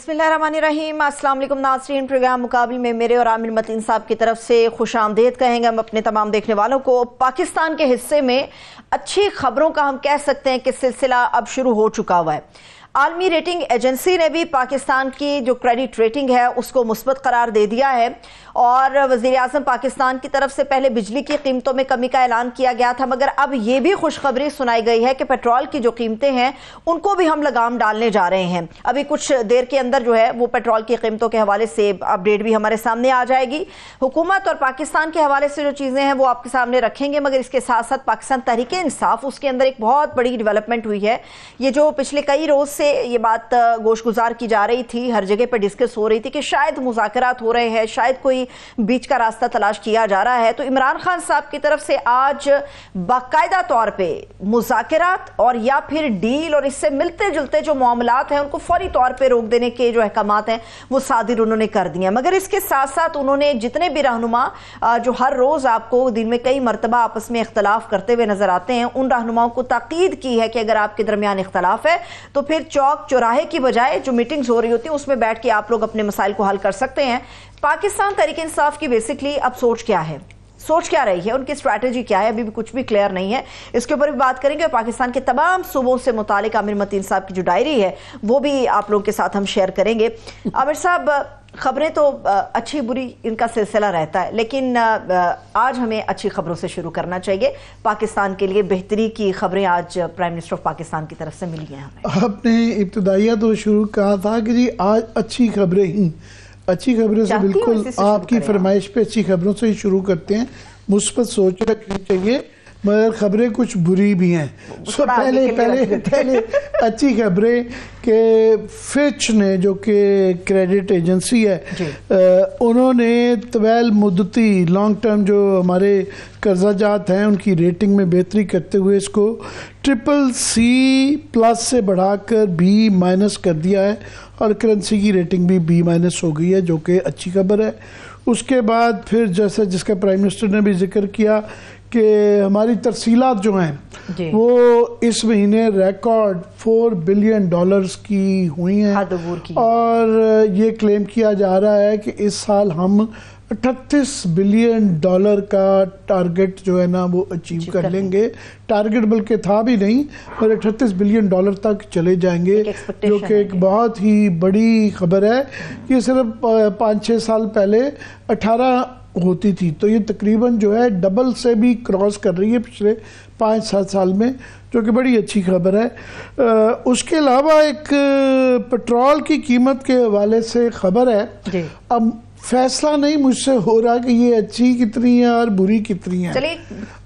बिस्मिल्लाहिर्रहमानिर्रहीम। अस्सलाम वालेकुम नाज़रीन, प्रोग्राम मुकाबले में मेरे और आमिर मतीन साहब की तरफ से खुशामदीद कहेंगे हम अपने तमाम देखने वालों को। पाकिस्तान के हिस्से में अच्छी खबरों का हम कह सकते हैं कि सिलसिला अब शुरू हो चुका हुआ है। आलमी रेटिंग एजेंसी ने भी पाकिस्तान की जो क्रेडिट रेटिंग है उसको मुस्बत करार दे दिया है और वज़ीर आज़म पाकिस्तान की तरफ से पहले बिजली की कीमतों में कमी का ऐलान किया गया था, मगर अब ये भी खुशखबरी सुनाई गई है कि पेट्रोल की जो कीमतें हैं उनको भी हम लगाम डालने जा रहे हैं। अभी कुछ देर के अंदर जो है वो पेट्रोल की कीमतों के हवाले से अपडेट भी हमारे सामने आ जाएगी। हुकूमत और पाकिस्तान के हवाले से जो चीज़ें हैं वो आपके सामने रखेंगे, मगर इसके साथ साथ पाकिस्तान तहरीक इंसाफ उसके अंदर एक बहुत बड़ी डेवलपमेंट हुई है। ये जो पिछले कई रोज से ये बात गोशगुजार की जा रही थी, हर जगह पर डिस्कस हो रही थी कि शायद मुज़ाकरात हो रहे हैं, शायद कोई बीच का रास्ता तलाश किया जा रहा है, तो इमरान खान साहब की तरफ से आज बाकायदा तौर पे मुज़ाकरात और या फिर डील और इससे मिलते जुलते जो मामलात हैं उनको फौरी तौर पे रोक देने के जो अहकामात हैं वो सादिर उन्होंने कर दिए। मगर इसके साथ साथ उन्होंने जितने भी रहनुमा जो हर रोज आपको दिन में कई मरतबा आपस में इख्तलाफ करते हुए नजर आते हैं, उन रहनुमाओं को ताकीद की है कि अगर आपके दरमियान इख्तलाफ है तो फिर चौक चौराहे की बजाय जो मीटिंग्स हो रही होती हैं उसमें बैठ के आप लोग अपने मसाइल को हल कर सकते हैं। पाकिस्तान तहरीक इंसाफ की बेसिकली अब सोच क्या है, सोच क्या रही है, उनकी स्ट्रैटेजी क्या है, अभी भी कुछ भी क्लियर नहीं है। इसके ऊपर भी बात करेंगे। पाकिस्तान के तमाम सूबों से मुतालिक आमिर मतीन साहब की जो डायरी है वो भी आप लोगों के साथ हम शेयर करेंगे। आमिर साहब, खबरें तो अच्छी बुरी इनका सिलसिला रहता है, लेकिन आज हमें अच्छी खबरों से शुरू करना चाहिए। पाकिस्तान के लिए बेहतरी की खबरें आज प्राइम मिनिस्टर ऑफ पाकिस्तान की तरफ से मिली हैं हमें। आपने इब्तदाइया तो शुरू कहा था कि जी आज अच्छी खबरें ही, अच्छी खबरों से बिल्कुल आपकी फरमाइश पे अच्छी खबरों से ही शुरू करते हैं। मुस्बत सोच रखनी चाहिए, मगर खबरें कुछ बुरी भी हैं। सो पहले अच्छी खबरें कि फिच ने, जो कि क्रेडिट एजेंसी है, उन्होंने तवील मुद्दती लॉन्ग टर्म जो हमारे कर्जा जात हैं उनकी रेटिंग में बेहतरी करते हुए इसको CCC+ से बढ़ाकर B- कर दिया है और करेंसी की रेटिंग भी B- हो गई है, जो कि अच्छी खबर है। उसके बाद फिर जैसे जिसका प्राइम मिनिस्टर ने भी जिक्र किया कि हमारी तरसीलात जो हैं वो इस महीने रिकॉर्ड $4 बिलियन की हुई हैं और ये क्लेम किया जा रहा है कि इस साल हम $38 बिलियन का टारगेट जो है ना वो अचीव कर लेंगे। टारगेट बल्कि था भी नहीं, पर $38 बिलियन तक चले जाएंगे, जो कि एक बहुत ही बड़ी खबर है। ये सिर्फ 5-6 साल पहले 18 होती थी, तो ये तकरीबन जो है डबल से भी क्रॉस कर रही है पिछले 5-7 साल में, जो कि बड़ी अच्छी खबर है। उसके अलावा एक पेट्रोल की कीमत के हवाले से खबर है। अब फैसला नहीं मुझसे हो रहा कि ये अच्छी कितनी है और बुरी कितनी है।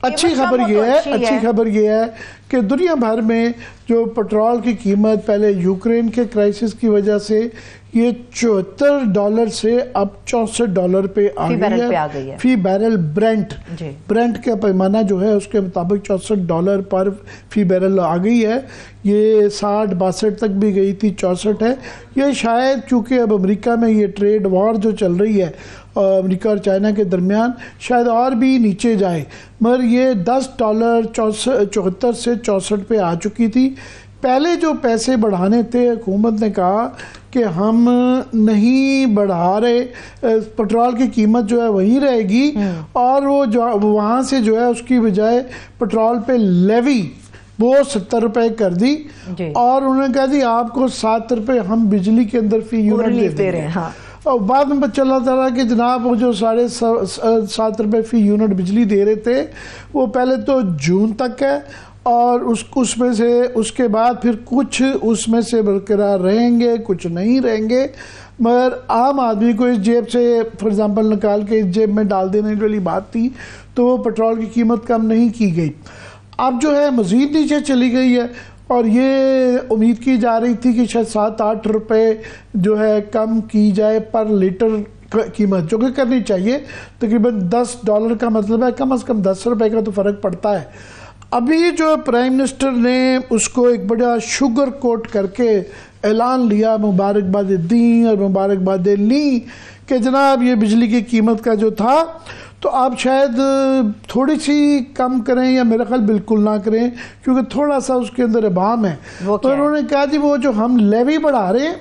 अच्छी खबर ये है कि दुनिया भर में जो पेट्रोल की कीमत पहले यूक्रेन के क्राइसिस की वजह से ये $74 से अब $64 पे आ गई है फी बैरल। ब्रेंट का पैमाना जो है उसके मुताबिक $64 पर फी बैरल आ गई है। ये 60-62 तक भी गई थी, 64 है। ये शायद चूँकि अब अमेरिका में ये ट्रेड वॉर जो चल रही है अमेरिका और चाइना के दरमियान, शायद और भी नीचे जाए, मगर ये $10 74 से 64 पे आ चुकी थी। पहले जो पैसे बढ़ाने थे हुकूमत ने कहा कि हम नहीं बढ़ा रहे, पेट्रोल की कीमत जो है वही रहेगी और वो जो वहाँ से जो है उसकी बजाय पेट्रोल पे लेवी वो $70 कर दी और उन्होंने कहा जी आपको $7 हम बिजली के अंदर फी यूनिट दे रहे हैं। और बाद में चला कि जनाब वो जो $7.5 फी यूनिट बिजली दे रहे थे वो पहले तो जून तक है और उसमें से उसके बाद फिर कुछ उसमें से बरकरार रहेंगे, कुछ नहीं रहेंगे। मगर आम आदमी को इस जेब से फॉर एग्जांपल निकाल के इस जेब में डाल देने वाली बात थी, तो वो पेट्रोल की कीमत कम नहीं की गई। अब जो है मज़ीद नीचे चली गई है और ये उम्मीद की जा रही थी कि शायद $7-8 जो है कम की जाए पर लीटर कीमत, जो कि करनी चाहिए। तकरीबन $10 का मतलब है कम से कम $10 का तो फ़र्क पड़ता है। अभी जो प्राइम मिनिस्टर ने उसको एक बड़ा शुगर कोट करके ऐलान लिया, मुबारकबाद दी और मुबारकबाद ली कि जनाब ये बिजली की कीमत का जो था तो आप शायद थोड़ी सी कम करें या मेरा ख्याल बिल्कुल ना करें, क्योंकि थोड़ा सा उसके अंदर इबाम है। तो उन्होंने कहा जी वो जो हम लेवी बढ़ा रहे हैं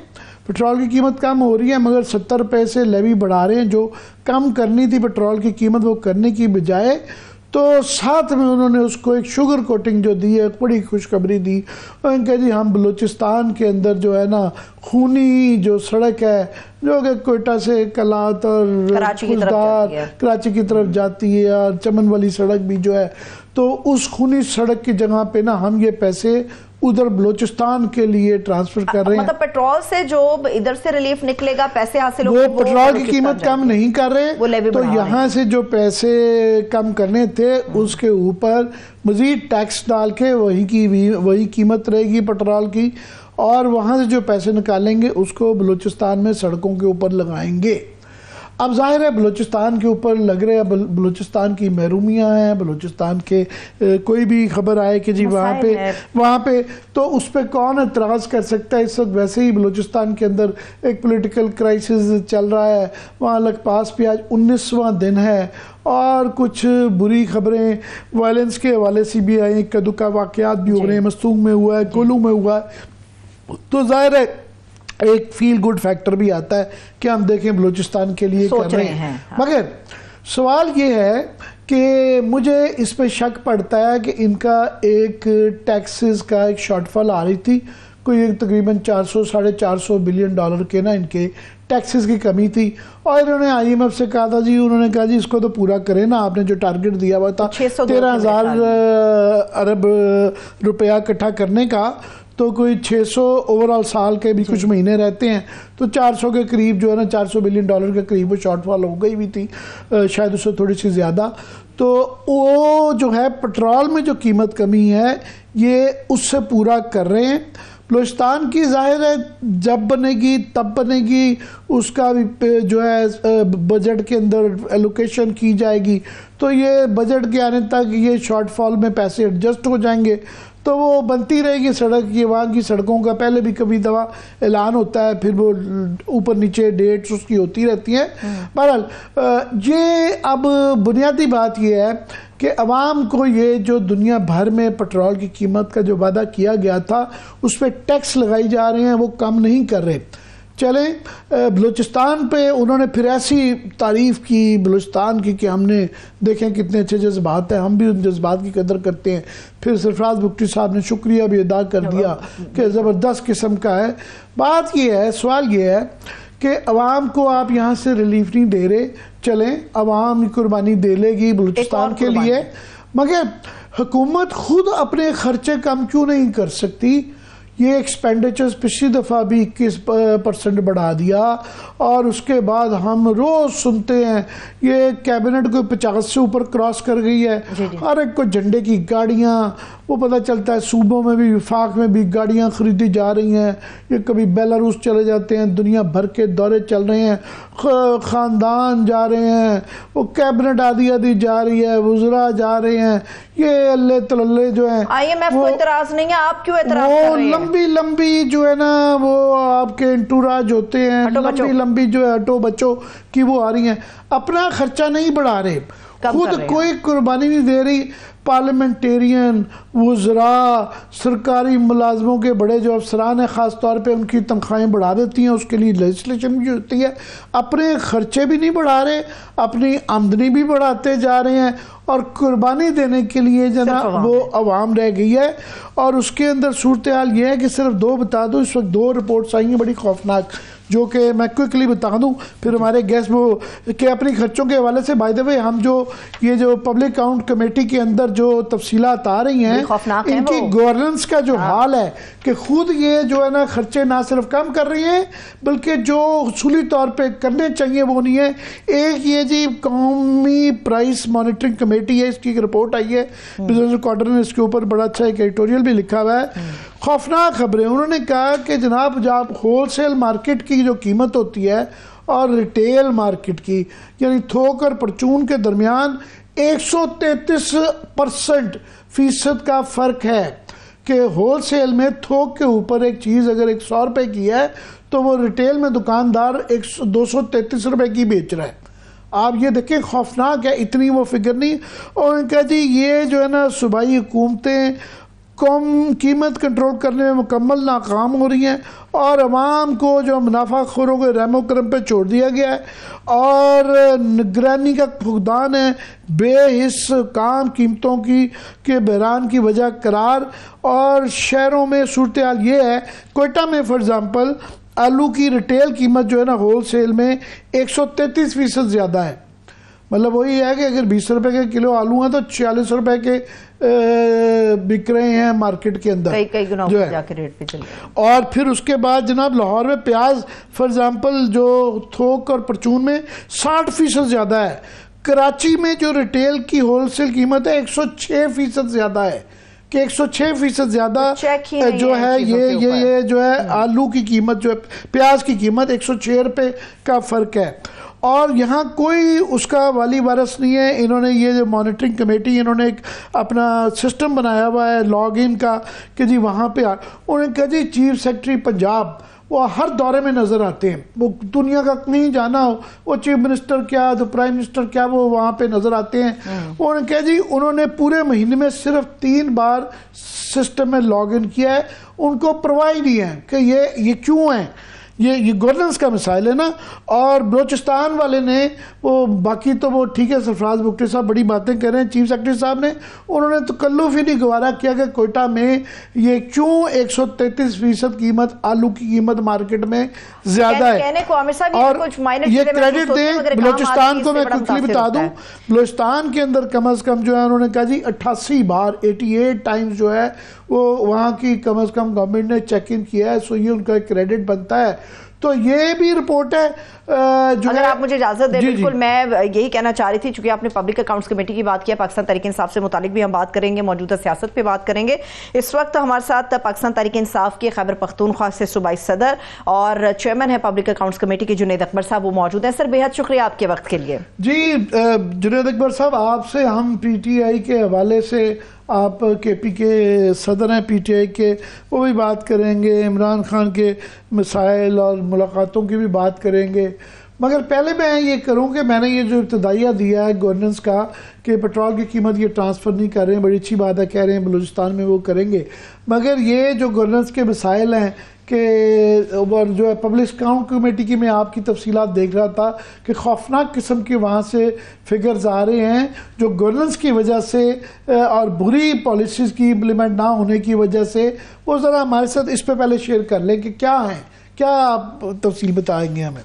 पेट्रोल की कीमत कम हो रही है मगर 70 रुपये से लेवी बढ़ा रहे हैं, जो कम करनी थी पेट्रोल की कीमत वो करने की बजाय, तो साथ में उन्होंने उसको एक शुगर कोटिंग जो दी है, एक बड़ी खुशखबरी दी। उन्होंने कहा जी हम बलूचिस्तान के अंदर जो है ना खूनी जो सड़क है जो कि कोयटा से कलात और कराची की तरफ जाती है और चमन वाली सड़क भी जो है, तो उस खूनी सड़क की जगह पे ना हम ये पैसे उधर बलूचिस्तान के लिए ट्रांसफर कर रहे हैं। मतलब पेट्रोल से जो इधर से रिलीफ निकलेगा, पैसे हासिल वो पेट्रोल की कीमत कम नहीं कर रहे, तो यहाँ से जो पैसे कम करने थे उसके ऊपर मजीद टैक्स डाल के वही कीमत रहेगी पेट्रोल की, और वहाँ से जो पैसे निकालेंगे उसको बलूचिस्तान में सड़कों के ऊपर लगाएंगे। अब जाहिर है बलूचिस्तान के ऊपर लग रहे हैं, बलूचिस्तान की महरूमियाँ हैं, बलूचिस्तान के कोई भी खबर आए कि जी वहाँ पे तो उस पर कौन एतराज़ कर सकता है। इस वक्त वैसे ही बलूचिस्तान के अंदर एक पॉलिटिकल क्राइसिस चल रहा है, वहाँ लखपास पे आज 19वां दिन है और कुछ बुरी खबरें वायलेंस के हवाले से भी आई, कदू का वाक़यात भी हो रहे हैं, मस्तूंग में हुआ है, कोलू में हुआ है, तो जाहिर है एक फील गुड फैक्टर भी आता है कि हम देखें बलूचिस्तान के लिए कर रहे हैं। मगर सवाल ये है कि मुझे इस पे शक पड़ता है कि इनका एक टैक्सेस का एक शॉर्टफॉल आ रही थी, कोई एक तकरीबन 400-450 बिलियन डॉलर के ना इनके टैक्सेस की कमी थी, और इन्होंने IMF से कहा था जी, उन्होंने कहा जी इसको तो पूरा करें ना, आपने जो टारगेट दिया हुआ था 13,000 अरब रुपया इकट्ठा करने का, तो कोई 600 ओवरऑल साल के भी कुछ महीने रहते हैं, तो 400 के करीब जो है ना 400 बिलियन डॉलर के करीब वो शॉर्टफॉल हो गई भी थी, शायद उससे थोड़ी सी ज़्यादा। तो वो जो है पेट्रोल में जो कीमत कमी है ये उससे पूरा कर रहे हैं। बलूचिस्तान की जाहिर है जब बनेगी तब बनेगी, उसका भी जो है बजट के अंदर एलोकेशन की जाएगी, तो ये बजट के आने तक ये शॉर्टफॉल में पैसे एडजस्ट हो जाएंगे, तो वो बनती रहेगी सड़क। ये वहाँ की सड़कों का पहले भी कभी दवा ऐलान होता है, फिर वो ऊपर नीचे डेट्स उसकी होती रहती हैं। बहरहाल ये अब बुनियादी बात ये है कि अवाम को ये जो दुनिया भर में पेट्रोल की कीमत का जो वादा किया गया था उस पर टैक्स लगाई जा रहे हैं, वो कम नहीं कर रहे। चलें बलूचिस्तान पे उन्होंने फिर ऐसी तारीफ़ की बलूचिस्तान की कि हमने देखें कितने अच्छे जज्बात हैं, हम भी उन जज्बात की कदर करते हैं। फिर सरफराज बुगटी साहब ने शुक्रिया भी अदा कर दिया कि ज़बरदस्त किस्म का है। बात ये है, सवाल ये है कि अवाम को आप यहाँ से रिलीफ नहीं दे रहे, चलें अवाम कुर्बानी दे लेगी बलूचिस्तान के लिए, मगर हुकूमत खुद अपने खर्चे कम क्यों नहीं कर सकती। ये एक्सपेंडिचर्स पिछली दफ़ा भी 21% बढ़ा दिया, और उसके बाद हम रोज़ सुनते हैं ये कैबिनेट को 50 से ऊपर क्रॉस कर गई है। हर एक को झंडे की गाड़ियाँ, वो पता चलता है सूबों में भी विफाक में भी गाड़ियाँ खरीदी जा रही हैं, ये कभी बेलारूस चले जाते हैं, दुनिया भर के दौरे चल रहे हैं, ख़ानदान जा रहे हैं, वो कैबिनेट आधी जा रही है, वज़रा जा रहे हैं, ये अल्ले तल्ले जो है। IMF को इतराज़ नहीं है, आप क्यों इतराज़ कर रहे हैं? लंबी जो है ना वो आपके इंटूराज होते हैं, लंबी जो है हटो बच्चों की वो आ रही हैं, अपना खर्चा नहीं बढ़ा रहे, खुद कोई कुर्बानी नहीं दे रही। पार्लियामेंटेरियन, वज़रा, सरकारी मुलाजमों के बड़े जो अफसरान हैं ख़ास तौर पे उनकी तनख्वाहें बढ़ा देती हैं, उसके लिए लेजिस्लेशन भी होती है, अपने खर्चे भी नहीं बढ़ा रहे, अपनी आमदनी भी बढ़ाते जा रहे हैं, और कुर्बानी देने के लिए जना वो अवाम रह गई है। और उसके अंदर सूरत हाल ये है कि सिर्फ दो बता दूँ, इस वक्त 2 रिपोर्ट्स आई हैं बड़ी खौफनाक, जो कि मैं क्विकली बता दूं, फिर हमारे गेस्ट वो कि अपनी खर्चों के हवाले से बाय द वे हम जो ये जो पब्लिक अकाउंट कमेटी के अंदर जो तफसीलात आ रही हैं, इनकी गवर्नेंस का जो हाल है कि खुद ये जो है ना खर्चे ना सिर्फ कम कर रही हैं बल्कि जो उसूली तौर पे करने चाहिए वो नहीं है। एक ये जी कौमी प्राइस मॉनिटरिंग कमेटी है, इसकी एक रिपोर्ट आई है, बिजनेस रिकॉर्डर ने इसके ऊपर बड़ा अच्छा एक एडिटोरियल भी लिखा हुआ है, खौफनाक खबरें। उन्होंने कहा कि जनाब जब होलसेल मार्केट की जो कीमत होती है और रिटेल मार्केट की यानी थोक और परचून के दरमियान 133% का फ़र्क है कि होलसेल में थोक के ऊपर एक चीज़ अगर 100 रुपये की है तो वो रिटेल में दुकानदार 233 रुपये की बेच रहा है। आप ये देखें खौफनाक है, इतनी वो फिगर नहीं। और उनका जी ये जो है ना सूबाई हुकूमतें कीमत कंट्रोल करने में मुकम्मल नाकाम हो रही हैं और अवाम को जो मुनाफाखोरों के रहमो करम पे छोड़ दिया गया है और निगरानी का फुकदान है बेहिस काम कीमतों की के बहरान की वजह करार। और शहरों में सूरत हाल ये है, कोयटा में फॉर एग्ज़ाम्पल आलू की रिटेल कीमत जो है ना होल सेल में 133% ज़्यादा है। मतलब वही है कि अगर 20 रुपए के किलो आलू हैं तो 46 रुपए के बिक रहे हैं मार्केट के अंदर, कई गुना जो है जाके रेट पे चले। और फिर उसके बाद जनाब लाहौर में प्याज फॉर एग्जांपल जो थोक और परचून में 60% ज़्यादा है। कराची में जो रिटेल की होलसेल कीमत है 106% ज़्यादा है कि 106% ज़्यादा जो है ये जो है आलू की कीमत जो है प्याज की कीमत 106 रुपये का फ़र्क है। और यहाँ कोई उसका वाली वारस नहीं है। इन्होंने ये जो मॉनिटरिंग कमेटी इन्होंने एक अपना सिस्टम बनाया हुआ है लॉग इन का कि जी वहाँ पे उन्होंने कहा जी चीफ सेक्रेटरी पंजाब वो हर दौरे में नज़र आते हैं, वो दुनिया का कहीं जाना हो वो चीफ मिनिस्टर क्या तो प्राइम मिनिस्टर क्या वो वहाँ पे नज़र आते हैं। उन्होंने कहा जी उन्होंने पूरे महीने में सिर्फ 3 बार सिस्टम में लॉग इन किया है, उनको परवाह ही नहीं है कि ये क्यों है, ये गवर्नेंस का मिसाइल है ना। और बलोचिस्तान वाले ने वो बाकी तो वो ठीक है सरफराज बुगटी साहब बड़ी बातें कर रहे हैं चीफ सेक्रेटरी साहब ने, उन्होंने तो कल्लूफ ही नहीं गवारा किया कि कोयटा में ये क्यों 133% कीमत आलू की कीमत मार्केट में ज्यादा है। और ये क्रेडिट दें बलोचिस्तान को, मैं क्विकली बता दूं बलोचिस्तान के अंदर कम अज कम जो है उन्होंने कहा जी 88 बार 88 टाइम्स जो है वो वहाँ की कम अज़ कम गवर्नमेंट ने चेक इन किया है। सो ये उनका एक क्रेडिट बनता है। तो ये भी रिपोर्ट है जो अगर आप मुझे इजाजत दें, बिल्कुल मैं यही कहना चाह रही थी चूंकि आपने पब्लिक अकाउंट्स कमेटी की बात किया, पाकिस्तान तहरीक इंसाफ से मुतालिक भी हम बात करेंगे, मौजूदा सियासत पे बात करेंगे। इस वक्त हमारे साथ पाकिस्तान तहरीक इंसाफ के खैबर पख्तूनख्वा से सूबाई सदर और चेयरमैन है पब्लिक अकाउंट्स कमेटी के जुनैद अकबर साहब, वो मौजूद हैं। सर बेहद शुक्रिया आपके वक्त के लिए। जी जुनैद अकबर साहब, आपसे हम PTI के हवाले से, आप KP के सदर हैं PTI के, वो भी बात करेंगे, इमरान खान के मसाइल और मुलाकातों की भी बात करेंगे। मगर पहले मैं ये करूँ कि मैंने ये जो इब्तदाइया दिया है गवर्नेंस का कि पेट्रोल की कीमत ये ट्रांसफ़र नहीं कर रहे हैं, बड़ी अच्छी बात है, कह रहे हैं बलूचिस्तान में वो करेंगे। मगर ये जो गवर्नेंस के मसाइल हैं कि जो है पब्लिक अकाउंट कमेटी की मैं आपकी तफसीलात देख रहा था कि खौफनाक किस्म के वहाँ से फिगर्स आ रहे हैं जो गवर्नेंस की वजह से और बुरी पॉलिसीज़ की इम्प्लीमेंट ना होने की वजह से। वो ज़रा हमारे साथ इस पर पहले शेयर कर लें कि क्या हैं, क्या आप तफसील बताएंगे हमें।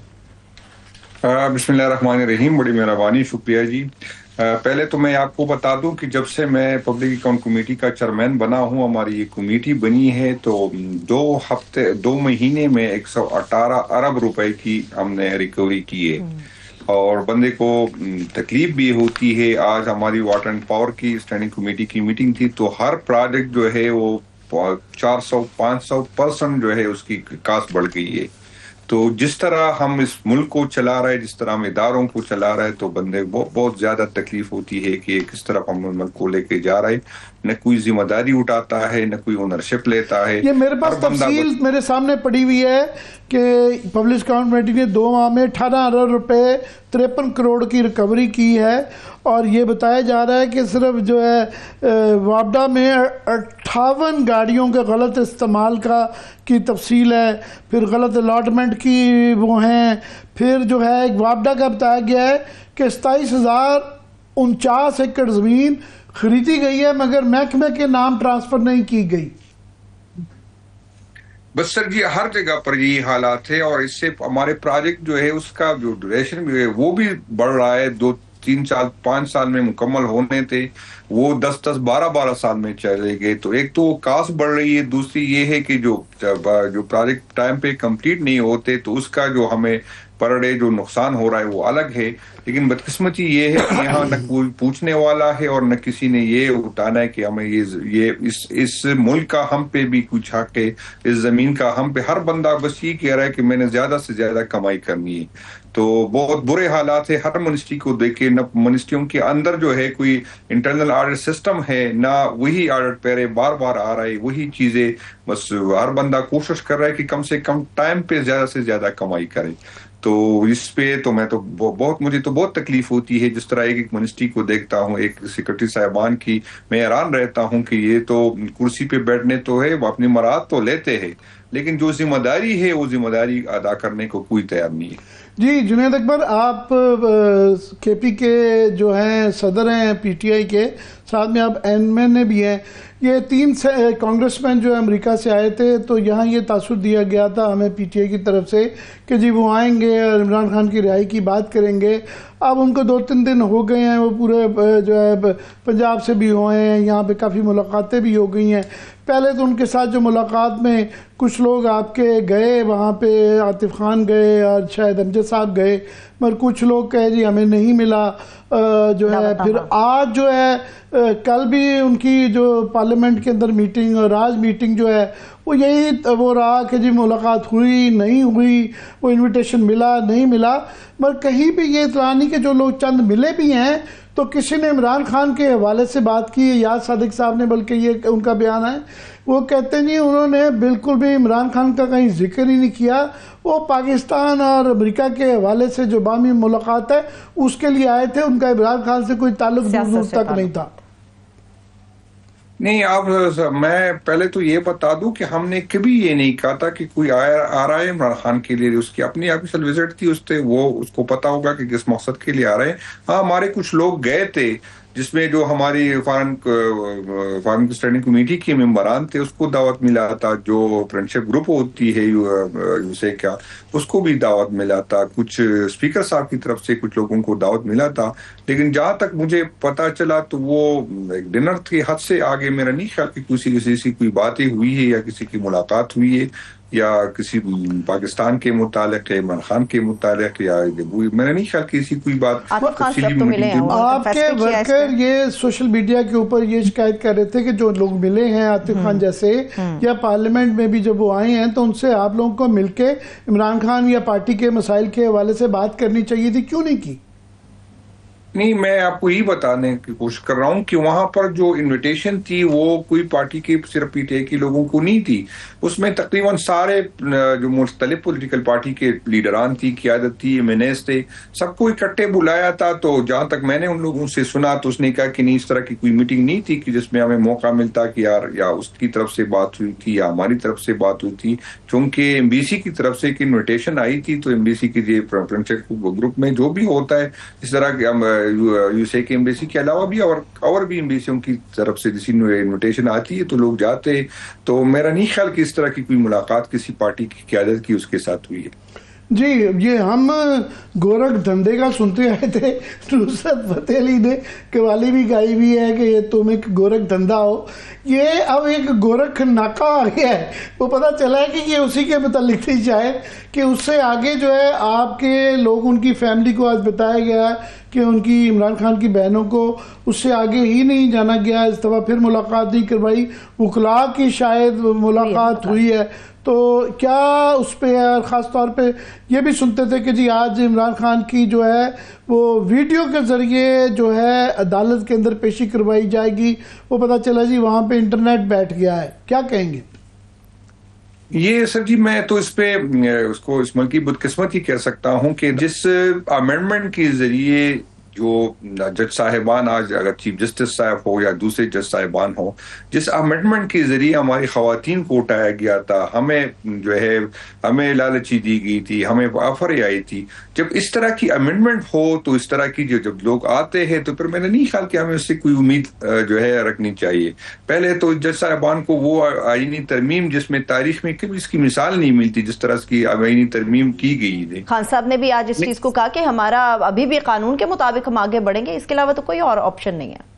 बिस्मिल्लाहिर्रहमानिर्रहीम, बड़ी मेहरबानी, शुक्रिया जी। पहले तो मैं आपको बता दूं कि जब से मैं पब्लिक अकाउंट कमेटी का चेयरमैन बना हूं, हमारी ये कमेटी बनी है तो 2 महीने में 118 अरब रुपए की हमने रिकवरी की है और बंदे को तकलीफ भी होती है। आज हमारी वाटर एंड पावर की स्टैंडिंग कमेटी की मीटिंग थी तो हर प्रोजेक्ट जो है वो 400-500% जो है उसकी कास्ट बढ़ गई है। तो जिस तरह हम इस मुल्क को चला रहे हैं, जिस तरह हम इदारों को चला रहे हैं, तो बंदे को बहुत ज्यादा तकलीफ होती है कि किस तरह हम मुल्क को लेके जा रहे हैं। न कोई जिम्मेदारी उठाता है, न कोई ओनरशिप लेता है। ये मेरे पास तफसील मेरे सामने पड़ी हुई है कि पब्लिक अकाउंट कमेटी ने 2 माह में 18 अरब रुपए 53 करोड़ की रिकवरी की है। और ये बताया जा रहा है कि सिर्फ जो है वापडा में 58 गाड़ियों के गलत इस्तेमाल की तफसील है, फिर गलत अलॉटमेंट की वो हैं, फिर जो है वापडा का बताया गया है कि 27,049 एकड़ ज़मीन खरीदी गई है मगर महकमे के नाम ट्रांसफ़र नहीं की गई। बस सर जी हर जगह पर यही हालात है और इससे हमारे प्रोजेक्ट जो है उसका जो ड्यूरेशन भी है वो भी बढ़ रहा है। 2-3-4-5 साल में मुकम्मल होने थे वो 10-10, 12-12 साल में चले गए। तो एक तो कास्ट बढ़ रही है, दूसरी ये है कि जो प्रोजेक्ट टाइम पे कंप्लीट नहीं होते तो उसका जो हमें पर डे जो नुकसान हो रहा है वो अलग है। लेकिन बदकिस्मती ये है कि यहाँ न कोई पूछने वाला है और न किसी ने ये उठाना है कि हमें ये इस मुल्क का हम पे भी कुछ हक है, इस जमीन का हम पे। हर बंदा बस ये कह रहा है कि मैंने ज्यादा से ज्यादा कमाई करनी है। तो बहुत बुरे हालात है। हर मिनिस्ट्री को देखे, न मिनिस्ट्रियों के अंदर जो है कोई इंटरनल ऑडिट सिस्टम है, ना वही ऑडिट पैरे बार बार आ रहा है, वही चीजें। बस हर बंदा कोशिश कर रहा है कि कम से कम टाइम पे ज्यादा से ज्यादा कमाई करे। तो इस पे तो मैं तो मुझे तो बहुत तकलीफ होती है जिस तरह एक मिनिस्ट्री को देखता हूँ, एक सेक्रेटरी साहिबान की। मैं हैरान रहता हूँ कि ये तो कुर्सी पे बैठने तो है, वो अपनी मराद तो लेते हैं, लेकिन जो जिम्मेदारी है वो जिम्मेदारी अदा करने को कोई तैयार नहीं है। जी जुनैद अकबर, आप केपी के जो हैं सदर हैं पीटीआई के, साथ में आप एमएनए भी हैं। ये 3 कांग्रेसमैन जो अमेरिका से आए थे, तो यहाँ ये तासुर दिया गया था हमें पीटीआई की तरफ से कि जी वो आएंगे और इमरान खान की रिहाई की बात करेंगे। अब उनको 2-3 दिन हो गए हैं, वो पूरे जो है पंजाब से भी हुए हैं, यहाँ पे काफ़ी मुलाकातें भी हो गई हैं। पहले तो उनके साथ जो मुलाकात में कुछ लोग आपके गए, वहाँ पे आतिफ खान गए और शायद अमजद साहब गए, मगर कुछ लोग कहे जी हमें नहीं मिला जो है। फिर आज जो है कल भी उनकी जो पार्लियामेंट के अंदर मीटिंग और आज मीटिंग जो है वो यही वो रहा कि जी मुलाकात हुई नहीं हुई, वो इनविटेशन मिला नहीं मिला। मगर कहीं भी ये इतला नहीं कि जो लोग चंद मिले भी हैं तो किसी ने इमरान खान के हवाले से बात की है, याद सादिक साहब ने, बल्कि ये उनका बयान है, वो कहते नहीं उन्होंने बिल्कुल भी इमरान खान का कहीं जिक्र ही नहीं किया। वो पाकिस्तान और अमेरिका के हवाले से जो बामी मुलाकात है उसके लिए आए थे, उनका इमरान खान से कोई ताल्लुक दूर दूर तक नहीं था। नहीं, आप मैं पहले तो ये बता दूं कि हमने कभी ये नहीं कहा था कि कोई आ रहा है इमरान खान के लिए। उसकी अपनी ऑफिशियल विजिट थी, उससे वो उसको पता होगा कि किस मकसद के लिए आ रहे हैं। हाँ, हमारे कुछ लोग गए थे जिसमें जो हमारी फॉरेन स्टैंडिंग कमेटी के मेंबरान थे उसको दावत मिला था, जो फ्रेंडशिप ग्रुप होती है यूसे क्या, उसको भी दावत मिला था, कुछ स्पीकर साहब की तरफ से कुछ लोगों को दावत मिला था। लेकिन जहां तक मुझे पता चला तो वो एक डिनर के हद से आगे मेरा नहीं ख्याल कि किसी से कोई बातें हुई है या किसी की मुलाकात हुई है या किसी पाकिस्तान के मुतालिक या इमरान खान के मुतालिक या मैंने नहीं ख्याल कि इसी कोई बात। आपके वर्कर ये सोशल मीडिया के ऊपर ये शिकायत कर रहे थे कि जो लोग मिले हैं आतिफ खान जैसे या पार्लियामेंट में भी जब वो आए हैं तो उनसे आप लोगों को मिलके इमरान खान या पार्टी के मसाइल के हवाले से बात करनी चाहिए थी, क्यों नहीं की? नहीं, मैं आपको यही बताने की कोशिश कर रहा हूं कि वहां पर जो इनविटेशन थी वो कोई पार्टी के सिर्फ पीटीआई के लोगों को नहीं थी, उसमें तकरीबन सारे जो मुख्तलिफ पॉलिटिकल पार्टी के लीडरान थी, क़यादत थी, एमएनएस थे, सबको इकट्ठे बुलाया था। तो जहां तक मैंने उन लोगों से सुना तो उसने कहा कि नहीं, इस तरह की कोई मीटिंग नहीं थी कि जिसमें हमें मौका मिलता कि यार या उसकी तरफ से बात हुई थी या हमारी तरफ से बात हुई थी। क्योंकि एमबीसी की तरफ से एक इन्विटेशन आई थी, तो एमबीसी की फ्रेंडशिप ग्रुप में जो भी होता है इस तरह के यूएसए के एम्बेसी के अलावा भी और भी एम्बेसियों की तरफ से जिस इन्विटेशन आती है तो लोग जाते हैं। तो मेरा नहीं ख्याल कि इस तरह की कोई मुलाकात किसी पार्टी की क़यादत की उसके साथ हुई है। जी, ये हम गोरख धंधे का सुनते आए थे, नुसरत फतेह अली ने कवाली भी गाई भी है कि ये तुम एक गोरख धंधा हो। ये अब एक गोरख नाका आ गया है, वो पता चला है कि ये उसी के मुतालिक थी शायद, कि उससे आगे जो है आपके लोग, उनकी फैमिली को आज बताया गया कि उनकी इमरान खान की बहनों को उससे आगे ही नहीं जाना गया, इस दफ़ा फिर मुलाकात नहीं करवाई, वकला की शायद मुलाकात हुई है। तो क्या उस पर ख़ास तौर पे ये भी सुनते थे कि जी आज इमरान खान की जो है वो वीडियो के ज़रिए जो है अदालत के अंदर पेशी करवाई जाएगी, वो पता चला जी वहाँ पे इंटरनेट बैठ गया है, क्या कहेंगे? ये सर जी, मैं तो इस पे उसको इस मुल्क की बदकिस्मती कह सकता हूँ कि जिस अमेंडमेंट के जरिए जो जज साहिबान, आज अगर चीफ जस्टिस साहब हो या दूसरे जज साहिबान हो, जिस अमेंडमेंट के जरिए हमारी खवातीन को उठाया गया था, हमें जो है हमें लालची दी गई थी, हमें ऑफर आई थी, जब इस तरह की अमेंडमेंट हो तो इस तरह की जब लोग आते हैं तो फिर मैंने नहीं ख्याल कि हमें उससे कोई उम्मीद जो है रखनी चाहिए। पहले तो जज साहिबान को वो आईनी तरमीम जिसमें तारीख में कभी इसकी मिसाल नहीं मिलती, जिस तरह की आईनी तरमीम की गई थी। खान साहब ने भी आज इस चीज को कहा कि हमारा अभी भी कानून के मुताबिक हम आगे बढ़ेंगे, इसके अलावा तो कोई और ऑप्शन नहीं है।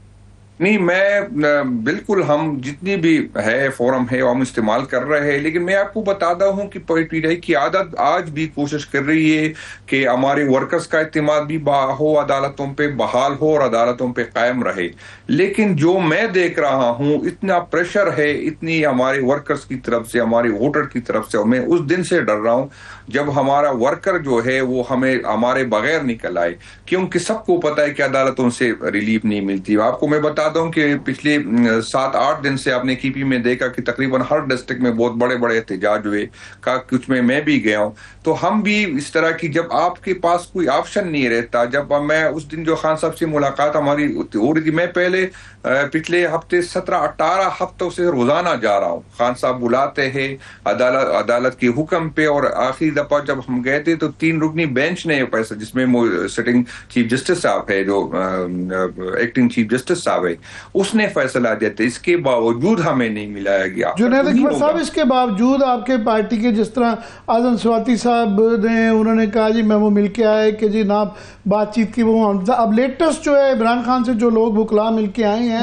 नहीं, मैं बिल्कुल, हम जितनी भी है फोरम है हम इस्तेमाल कर रहे हैं, लेकिन मैं आपको बताता हूं कि पीटीआई की आदत आज भी कोशिश कर रही है कि हमारे वर्कर्स का इत्मीनान भी हो, अदालतों पे बहाल हो और अदालतों पे कायम रहे। लेकिन जो मैं देख रहा हूं, इतना प्रेशर है, इतनी हमारे वर्कर्स की तरफ से, हमारे वोटर की तरफ से, मैं उस दिन से डर रहा हूं जब हमारा वर्कर जो है वो हमारे बगैर निकल आए, क्योंकि सबको पता है कि अदालतों से रिलीफ नहीं मिलती। आपको मैं बता बता दूं कि पिछले 7-8 दिन से आपने कीपी में देखा कि तकरीबन हर डिस्ट्रिक्ट में बहुत बड़े बड़े एहतजाज हुए, का कुछ में मैं भी गया हूं। तो हम भी इस तरह की, जब आपके पास कोई ऑप्शन नहीं रहता, जब मैं उस दिन जो खान साहब से मुलाकात हमारी हो रही थी, मैं पहले पिछले हफ्ते 17-18 हफ्तों से रोजाना जा रहा हूँ। खान साहब बुलाते हैं अदालत के हुक्म पे, और आखिरी दफा जब हम गए थे तो 3 रुकनी बेंच ने पैसा, जिसमें सिटिंग चीफ जस्टिस साहब है, जो एक्टिंग चीफ जस्टिस साहब है, उसने फैसला दिया था। इसके बावजूद हमें नहीं मिलाया गया। जुनैद अकबर साहब, इसके बावजूद आपके पार्टी के, जिस तरह आजम स्वाति साहब ने, उन्होंने कहा जी मैं वो मिल के आए कि जी ना बातचीत की वो। अब लेटेस्ट जो है इमरान खान से जो लोग वकला मिल के आए हैं,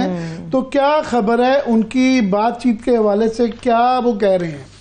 तो क्या खबर है उनकी बातचीत के हवाले से, क्या वो कह रहे हैं?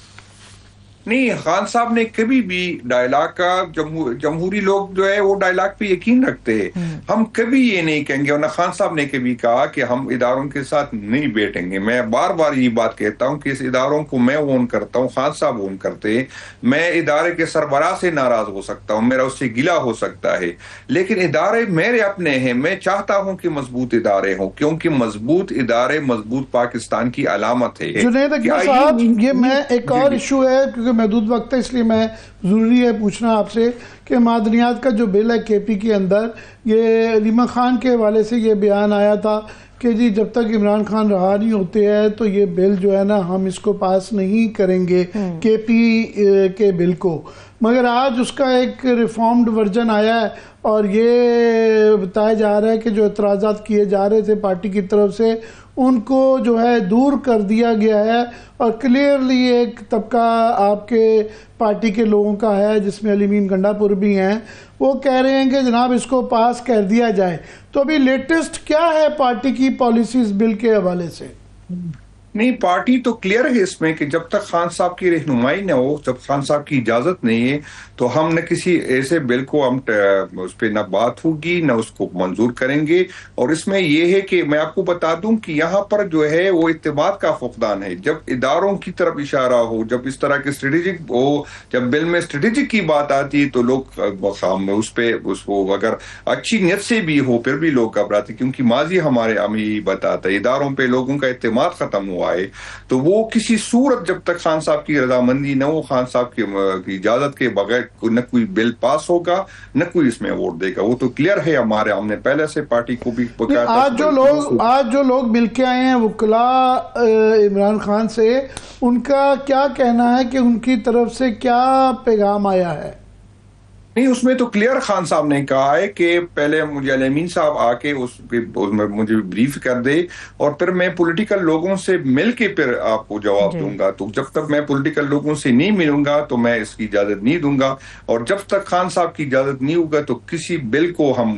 नहीं, खान साहब ने कभी भी डायलॉग का, जमहूरी लोग जो है वो डायलॉग पे यकीन रखते हैं। हम कभी ये नहीं कहेंगे, और ना खान साहब ने कभी कहा कि हम इदारों के साथ नहीं बैठेंगे। मैं बार बार ये बात कहता हूं कि इस इदारों को मैं ओन करता हूं, खान साहब ओन करते हैं। मैं इदारे के सरबराह से नाराज हो सकता हूं, मेरा उससे गिला हो सकता है, लेकिन इदारे मेरे अपने हैं। मैं चाहता हूं कि मजबूत इदारे हों, क्योंकि मजबूत इदारे मजबूत पाकिस्तान की अलामत है। जुनैद अकबर साहब, ये मैं एक और इशू है, क्योंकि महदूद वक्त है, इसलिए मैं ज़रूरी है पूछना आपसे कि मादनियात का जो बिल है केपी के अंदर, ये अलीमा खान के हवाले से ये बयान आया था कि जी जब तक इमरान खान रहा नहीं होते हैं तो ये बिल जो है ना, हम इसको पास नहीं करेंगे केपी के बिल को। मगर आज उसका एक रिफॉर्म्ड वर्जन आया है, और ये बताया जा रहा है कि जो एतराज़ात किए जा रहे थे पार्टी की तरफ से, उनको जो है दूर कर दिया गया है। और क्लियरली एक तबका आपके पार्टी के लोगों का है, जिसमें अलीमीन गंडापुर भी हैं, वो कह रहे हैं कि जनाब इसको पास कर दिया जाए। तो अभी लेटेस्ट क्या है पार्टी की पॉलिसीज बिल के हवाले से? नहीं, पार्टी तो क्लियर है इसमें कि जब तक खान साहब की रहनुमाई न हो, जब खान साहब की इजाजत नहीं है, तो हम न किसी ऐसे बिल को हम उस पर न बात होगी न उसको मंजूर करेंगे। और इसमें यह है कि मैं आपको बता दूं कि यहाँ पर जो है वो इत्तेमाद का फुकदान है। जब इदारों की तरफ इशारा हो, जब इस तरह के स्ट्रेटेजिक हो, जब बिल में स्ट्रेटेजिक की बात आती है, तो लोग उस पे उसको अगर अच्छी नीयत से भी हो फिर भी लोग घबराते, क्योंकि माजी हमारे हमें यही बताता है, इदारों पर लोगों का इत्तेमाद खत्म हुआ है। तो वो किसी सूरत जब तक खान साहब की रजामंदी न हो, खान साहब की इजाजत के बगैर न कोई बिल पास होगा, न कोई इसमें वोट देगा। वो तो क्लियर है हमारे, हमने पहले से पार्टी को भी आज जो लोग मिलके आए हैं वकला इमरान खान से, उनका क्या कहना है कि उनकी तरफ से क्या पैगाम आया है? नहीं, उसमें तो क्लियर खान साहब ने कहा है कि पहले मुझे अलीमीन साहब आके मुझे ब्रीफ कर दे, और फिर मैं पॉलिटिकल लोगों से मिल के फिर आपको जवाब दूंगा। तो जब तक मैं पॉलिटिकल लोगों से नहीं मिलूंगा तो मैं इसकी इजाजत नहीं दूंगा, और जब तक खान साहब की इजाजत नहीं होगा तो किसी बिल को हम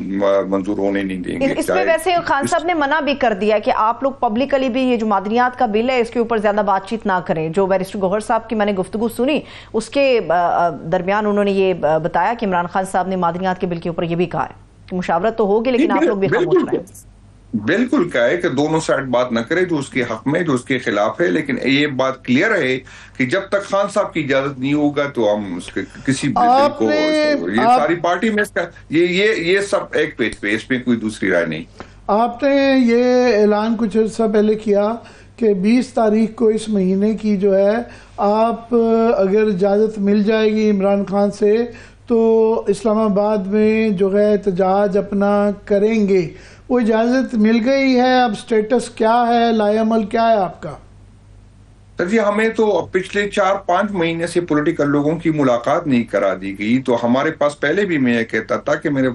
मंजूर होने नहीं देंगे। इसमें वैसे खान साहब ने मना भी कर दिया कि आप लोग पब्लिकली भी ये जो मादनियात का बिल है इसके ऊपर ज्यादा बातचीत ना करें। जो बैरिस्टर गौहर साहब की मैंने गुफ्तगू सुनी, उसके दरमियान उन्होंने ये बताया कि इमरान खान साहब ने मादनियात के बिल के ऊपर ये भी कहा है कि मुशावरत तो होगी, लेकिन आप लोग भी खामोश रहें। बिल्कुल कहा है कि दोनों साइड बात न करे, जो उसके हक में, जो उसके खिलाफ है। लेकिन ये बात क्लियर है कि जब तक खान साहब की इजाजत नहीं होगा तो हम उसके किसी बिल को, ये सारी पार्टी में इसका ये सब एक पेज पे, इसमें कोई दूसरी राय नहीं। आपने ये ऐलान कुछ अर्सा पहले किया कि 20 तारीख को इस महीने की जो है, आप अगर इजाज़त मिल जाएगी इमरान खान से तो इस्लामाबाद में जो है एहतजाज अपना करेंगे। वो इजाज़त मिल गई है? अब स्टेटस क्या है, लाएअमल क्या है आपका? सर जी, हमें तो पिछले 4-5 महीने से पॉलिटिकल लोगों की मुलाकात नहीं करा दी गई। तो हमारे पास पहले भी मैं कहता था कि मेरे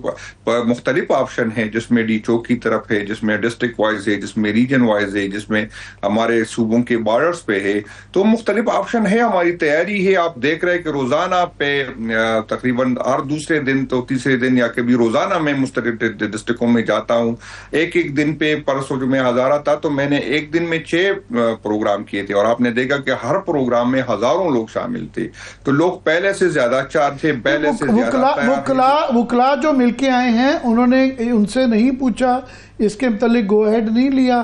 मुख्तलिफ ऑप्शन है, जिसमें डी चौक की तरफ है, जिसमें डिस्ट्रिक्ट वाइज है, जिसमें रीजन वाइज है, जिसमें हमारे सूबों के बॉर्डर्स पे है। तो मुख्तलिफ ऑप्शन है, हमारी तैयारी है। आप देख रहे हैं कि रोजाना पे तकरीबन हर दूसरे दिन तो तीसरे दिन या कभी रोजाना मैं मुख्तलिफ डिस्ट्रिक्टों में जाता हूँ। एक दिन पे, परसों जो मैं हजारा था तो मैंने एक दिन में 6 प्रोग्राम किए थे, और आपने देखा कि हर प्रोग्राम में हजारों लोग शामिल थे। तो लोग पहले से ज्यादा चार थे, पहले से ज्यादा वकला जो मिलके आए हैं, उन्होंने उनसे नहीं पूछा, इसके मुतालिक गो अहेड नहीं लिया?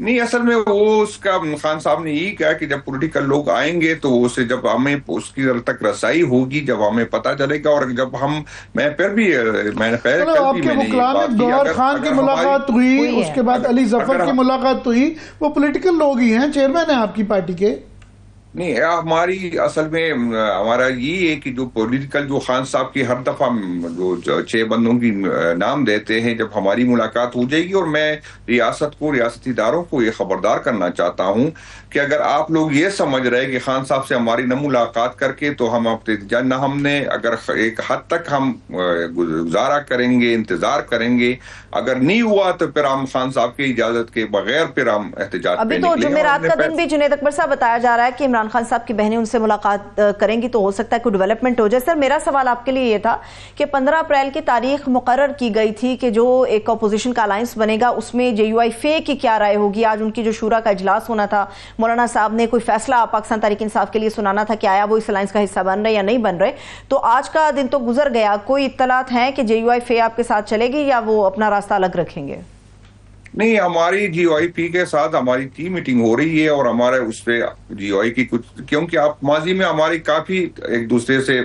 नहीं, असल में वो उसका खान साहब ने यही कहा कि जब पॉलिटिकल लोग आएंगे तो उसे जब हमें उसकी तक रसाई होगी, जब हमें पता चलेगा, और जब हम मैंने पहले चलो, कल भी आपके मैंने मुकलाम में बात की, गौहर खान की मुलाकात हुई, उसके बाद अली जफर की मुलाकात हुई, वो पॉलिटिकल लोग ही हैं, चेयरमैन है आपकी पार्टी के। नहीं, हमारी असल में हमारा ये है कि जो पॉलिटिकल जो खान साहब की हर दफा जो 6 बंदों की नाम देते हैं, जब हमारी मुलाकात हो जाएगी, और मैं रियासत को, रियासती इदारों को ये खबरदार करना चाहता हूं कि अगर आप लोग ये समझ रहे हैं कि खान साहब से हमारी न मुलाकात करके तो हम न हमने अगर एक हद तक हम गुजारा करेंगे, इंतजार करेंगे, अगर नहीं हुआ तो फिर हम खान साहब की इजाजत के बगैर फिर हम एहतजाज पे अभी तो जुमेरात का दिन भी जुनैद अकबर साहब बताया जा रहा है कि इमरान खान साहब की बहनें उनसे मुलाकात करेंगी तो हो सकता है कोई डेवलपमेंट हो जाए। सर, मेरा सवाल आपके लिए ये था कि 15 अप्रैल की तारीख मुकर्रर की गई थी कि जो एक अपोजिशन का अलायंस बनेगा उसमें JUI फे की क्या राय होगी। आज उनकी जो शूरा का इजलास होना था, मौलाना साहब ने कोई फैसला पाकिस्तान तहरीक इंसाफ के लिए सुनाना था कि आया वो इस अलायंस का हिस्सा बन रहे या नहीं बन रहे। तो आज का दिन तो गुजर गया, कोई इत्तलात है कि JUI फे आपके साथ चलेगी या वो अपना रास्ता अलग रखेंगे? नहीं, हमारी GOIP के साथ हमारी टीम मीटिंग हो रही है, और हमारे उस पे GOI की कुछ, क्योंकि आप माजी में हमारी काफी एक दूसरे से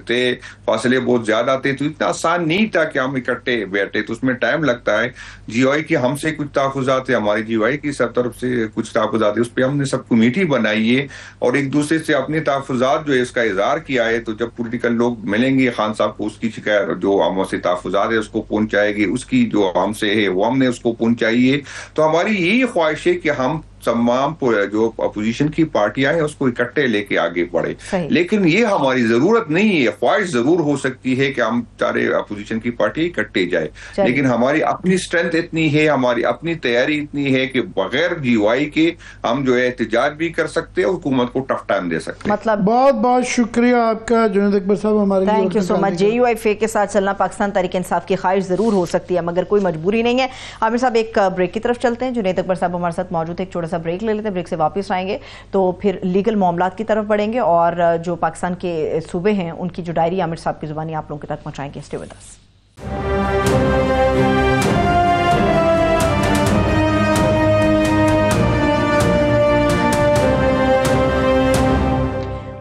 थे, फासले बहुत ज्यादा थे, तो इतना आसान नहीं था कि हम इकट्ठे बैठे, तो उसमें टाइम लगता है। GOI की हमसे कुछ तहफुजात है, हमारी GOI की सब तरफ से कुछ तहफुजात है, उस पर हमने सब कमेटी बनाई है और एक दूसरे से अपने तहफुजात जो है इसका इजहार किया है। तो जब पॉलिटिकल लोग मिलेंगे खान साहब को, उसकी शिकायत जो हमसे तहफुजात है उसको पहुंचाएगी, उसकी जो हमसे है वो हमने उसको पहुंचाइए। तो हमारी यही ख्वाहिश है कि हम तमाम जो अपोजिशन की पार्टियां हैं उसको इकट्ठे लेके आगे बढ़े, लेकिन ये हमारी जरूरत नहीं है। ख्वाहिश जरूर हो सकती है कि हम सारे अपोजिशन की पार्टी इकट्ठे जाए, लेकिन हमारी अपनी स्ट्रेंथ इतनी है, हमारी अपनी तैयारी इतनी है कि बगैर GOI के हम जो है एहतजाज भी कर सकते हैं, हुकूमत को टफ टाइम दे सकते हैं। मतलब बहुत बहुत शुक्रिया आपका जुनैद अकबर साहब, हमारे thank you so much. JUI फे के साथ चलना पाकिस्तान तहरीक इंसाफ की ख्वाहिश जरूर हो सकती है मगर कोई मजबूरी नहीं है। आमिर साहब, एक ब्रेक की तरफ चलते हैं। जुनैद अकबर साहब हमारे साथ मौजूद है, एक छोटा सा ब्रेक ले लेते हैं, ब्रेक से वापस आएंगे तो फिर लीगल मामलात की तरफ बढ़ेंगे और जो पाकिस्तान के सूबे हैं उनकी जो डायरी आमिर साहब की जुबानी आप लोगों तक पहुंचाएंगे। Stay with us.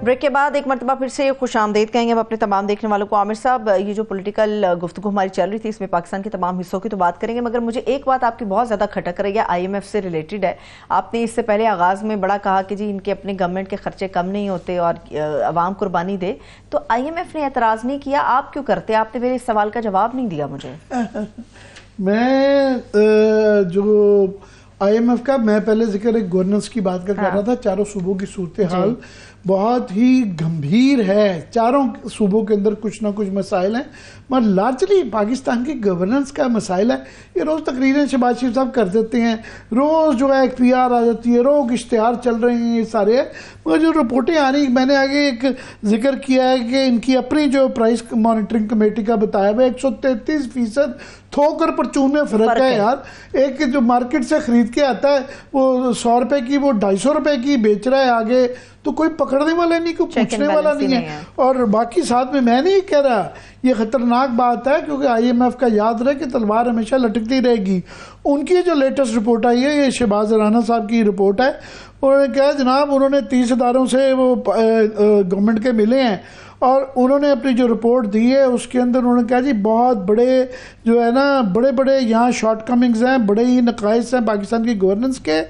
ब्रेक के बाद एक मरतबा फिर से खुशामदीद कहेंगे हम अपने तमाम देखने वालों को। आमिर साहब, ये जो पॉलिटिकल गुफ्तगू हमारी चल रही थी इसमें पाकिस्तान के तमाम हिस्सों की तो बात करेंगे, मगर मुझे एक बात आपकी बहुत ज़्यादा खटक रही है, IMF से रिलेटेड है। आपने इससे पहले आगाज़ में बड़ा कहा कि जी इनके अपने गवर्नमेंट के खर्चे कम नहीं होते और अवाम कुर्बानी दे, तो IMF ने एतराज़ नहीं किया, आप क्यों करते? आपने मेरे इस सवाल का जवाब नहीं दिया मुझे। मैं जो IMF का मैं पहले जिक्र एक गवर्नेंस की बात कर रहा था। चारों सूबों की सूरत हाल बहुत ही गंभीर है, चारों सूबों के अंदर कुछ ना कुछ मसाइल हैं, मगर लार्जली पाकिस्तान की गवर्नेंस का मसाइल है। ये रोज़ तकरीरें शहबाज शरीफ साहब कर देते हैं, रोज़ जो है एक PR आ जाती है, रोज़ इश्तिहार चल रहे हैं, ये सारे है। मगर जो रिपोर्टें आ रही, मैंने आगे एक जिक्र किया है कि इनकी अपनी जो प्राइस मॉनिटरिंग कमेटी का बताया हुआ 133% थोक और परचून में फ़र्क है यार। एक जो मार्केट से ख़रीद के आता है वो 100 रुपए की, वो 250 रुपए की बेच रहा है आगे, तो कोई पकड़ने वाला नहीं, कोई पूछने वाला नहीं है। और बाकी साथ में मैं नहीं कह रहा ये खतरनाक बात है, क्योंकि IMF का याद रहे कि तलवार हमेशा लटकती रहेगी। उनकी जो लेटेस्ट रिपोर्ट आई है, ये शहबाज राना साहब की रिपोर्ट है। उन्होंने कहा जनाब उन्होंने 30 इदारों से वो गवर्नमेंट के मिले हैं और उन्होंने अपनी जो रिपोर्ट दी है उसके अंदर उन्होंने कहा जी बहुत बड़े जो है ना, बड़े बड़े यहाँ शॉर्ट कमिंग्स हैं, बड़े ही नकाइस हैं पाकिस्तान की गवर्नेंस के,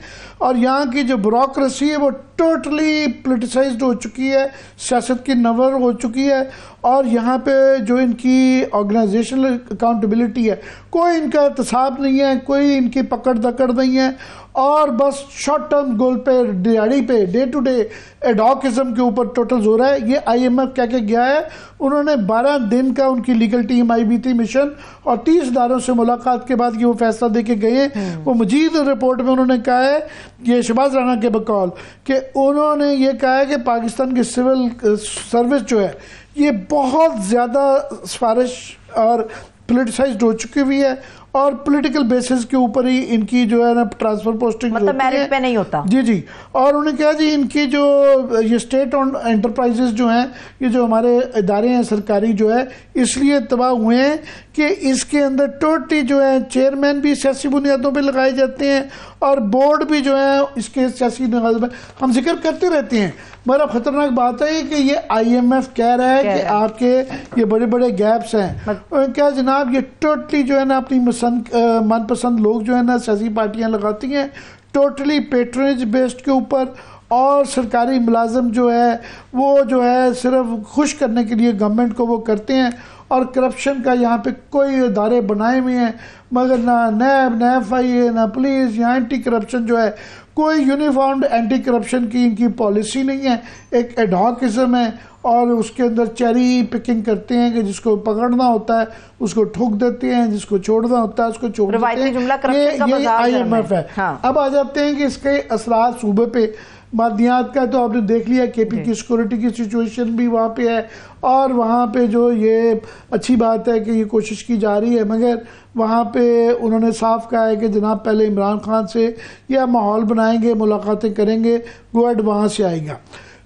और यहाँ की जो ब्यूरोक्रेसी है वो टोटली पोलिटिसाइज्ड हो चुकी है, सियासत की नवर हो चुकी है, और यहाँ पे जो इनकी ऑर्गेनाइजेशनल अकाउंटेबिलिटी है, कोई इनका एहतसाब नहीं है, कोई इनकी पकड़ दकड़ नहीं है, और बस शॉर्ट टर्म गोल पे, दिहाड़ी पे, डे टू डे एडॉकिज्म के ऊपर टोटल जोर है। ये IMF कह के गया है। उन्होंने 12 दिन का उनकी लीगल टीम आई भी थी मिशन, और 30 इदारों से मुलाकात के बाद ये वो फैसला दे के गए। वो मजीद रिपोर्ट में उन्होंने कहा है, ये शहबाज राना के बकौल, कि उन्होंने ये कहा है कि पाकिस्तान की सिविल सर्विस जो है ये बहुत ज़्यादा सिफारिश और पोलिटिसाइज्ड हो चुकी हुई है, और पॉलिटिकल बेसिस के ऊपर ही इनकी जो है ना ट्रांसफर पोस्टिंग मतलब मेरिट पे नहीं होता। जी जी। और उन्होंने कहा जी इनकी जो ये स्टेट ऑन एंटरप्राइजेस जो हैं, ये जो हमारे इदारे हैं सरकारी जो है, इसलिए तबाह हुए हैं कि इसके अंदर टोटली जो है चेयरमैन भी सियासी बुनियादों पे लगाए जाते हैं और बोर्ड भी जो है इसके सियासी बुनियादों पे हम जिक्र करते रहते हैं। मगर खतरनाक बात है कि ये IMF कह रहा है कि आपके ये बड़े बड़े गैप्स हैं। क्या जनाब, ये टोटली जो है ना अपनी मनपसंद लोग जो है ना सियासी पार्टियां लगाती हैं, टोटली पेट्रोनेज बेस्ड के ऊपर, और सरकारी मुलाजिम जो है वो जो है सिर्फ खुश करने के लिए गवर्नमेंट को वो करते हैं। और करप्शन का यहाँ पे कोई इदारे बनाए हुए हैं, मगर ना नैब, ना FIA, ना पुलिस, या एंटी करप्शन जो है कोई यूनिफॉर्म्ड एंटी करप्शन की इनकी पॉलिसी नहीं है। एक एडहॉकिज्म है और उसके अंदर चेरी पिकिंग करते हैं कि जिसको पकड़ना होता है उसको ठोक देते हैं, जिसको छोड़ना होता है उसको छोड़ देते हैं। ये IMF है। हाँ। अब आ जाते हैं कि इसके असरात सूबे पे मादियात का, तो आपने देख लिया KP की सिक्योरिटी की सिचुएशन भी वहाँ पे है, और वहाँ पे जो ये अच्छी बात है कि ये कोशिश की जा रही है, मगर वहाँ पे उन्होंने साफ कहा है कि जनाब पहले इमरान खान से या माहौल बनाएंगे, मुलाकातें करेंगे, गोएड वहाँ से आएगा।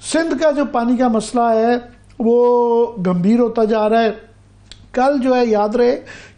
सिंध का जो पानी का मसला है वो गंभीर होता जा रहा है। कल जो है याद रहे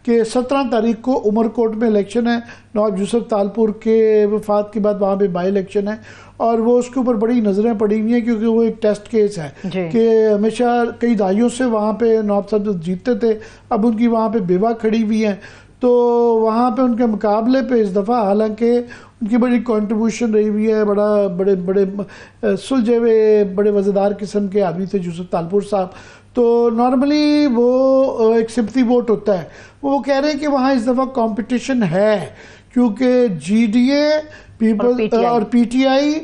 कि 17 तारीख को उमरकोट में इलेक्शन है, नवाब यूसुफ तालपुर के वफात के बाद वहाँ पे बाई इलेक्शन है, और वो उसके ऊपर बड़ी नज़रें पड़ी हुई हैं क्योंकि वो एक टेस्ट केस है कि हमेशा कई दहाइयों से वहाँ पे नवाब साहब जीतते थे, अब उनकी वहाँ पे बेवा खड़ी हुई हैं, तो वहाँ पे उनके मुकाबले पे इस दफ़ा हालांकि उनकी बड़ी कंट्रीब्यूशन रही हुई है, बड़े बड़े सुलझे हुए बड़े वज़ेदार किस्म के आदमी थे यूसुफ तालपुर साहब। तो नॉर्मली वो एक सिंपथी वोट होता है, वो कह रहे हैं कि वहाँ इस दफ़ा कंपटीशन है क्योंकि GDA पीपल और PTI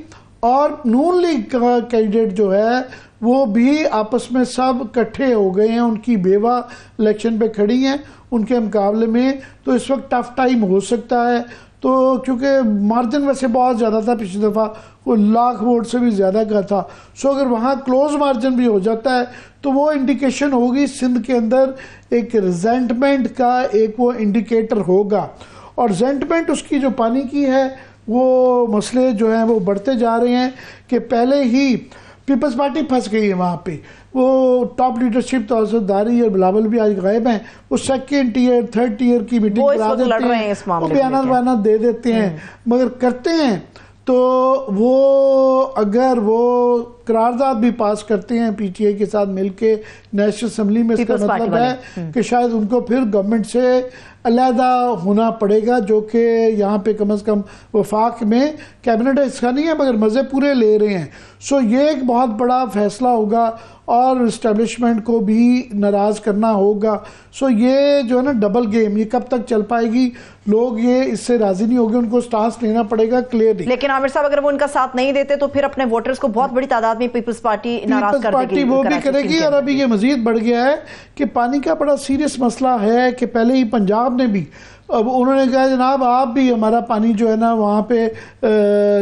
और नून लीग का कैंडिडेट जो है वो भी आपस में सब इकट्ठे हो गए हैं, उनकी बेवा इलेक्शन पे खड़ी हैं उनके मुकाबले में, तो इस वक्त टफ टाइम हो सकता है। तो क्योंकि मार्जिन वैसे बहुत ज़्यादा था, पिछली दफ़ा वो 1 लाख वोट से भी ज़्यादा का था, सो अगर वहाँ क्लोज मार्जिन भी हो जाता है तो वो इंडिकेशन होगी सिंध के अंदर एक रिजेंटमेंट का, एक वो इंडिकेटर होगा। और रिजेंटमेंट उसकी जो पानी की है वो मसले जो हैं वो बढ़ते जा रहे हैं कि पहले ही पीपल्स पार्टी फंस गई है वहाँ पे, वो टॉप लीडरशिप तहसीलदारी और बिलावल भी आज गायब हैं, वो 2nd टियर 3rd टियर की मीटिंग करा देते हैं, वो बयान दे देते हैं, मगर करते हैं तो वो अगर वो करारदाद भी पास करते हैं PTI के साथ मिलके नेशनल असेंबली में, इसका मतलब है कि शायद उनको फिर गवर्नमेंट से अलहदा होना पड़ेगा, जो कि यहाँ पे कम से कम वफाक में कैबिनेट हिस्सा नहीं है मगर मज़े पूरे ले रहे हैं। सो ये एक बहुत बड़ा फैसला होगा और इस्टेब्लिशमेंट को भी नाराज़ करना होगा। सो ये जो है ना डबल गेम, ये कब तक चल पाएगी, लोग ये इससे राजी नहीं होंगे, उनको स्टांस लेना पड़ेगा क्लियरली। लेकिन आमिर साहब अगर वो उनका साथ नहीं देते तो फिर अपने वोटर्स को बहुत बड़ी तादाद में पीपल्स पार्टी नाराज कर देगी, वो भी करेगी। और अभी ये मजीद बढ़ गया है कि पानी का बड़ा सीरियस मसला है कि पहले ही पंजाब ने भी, अब उन्होंने कहा जनाब आप भी हमारा पानी जो है ना वहाँ पे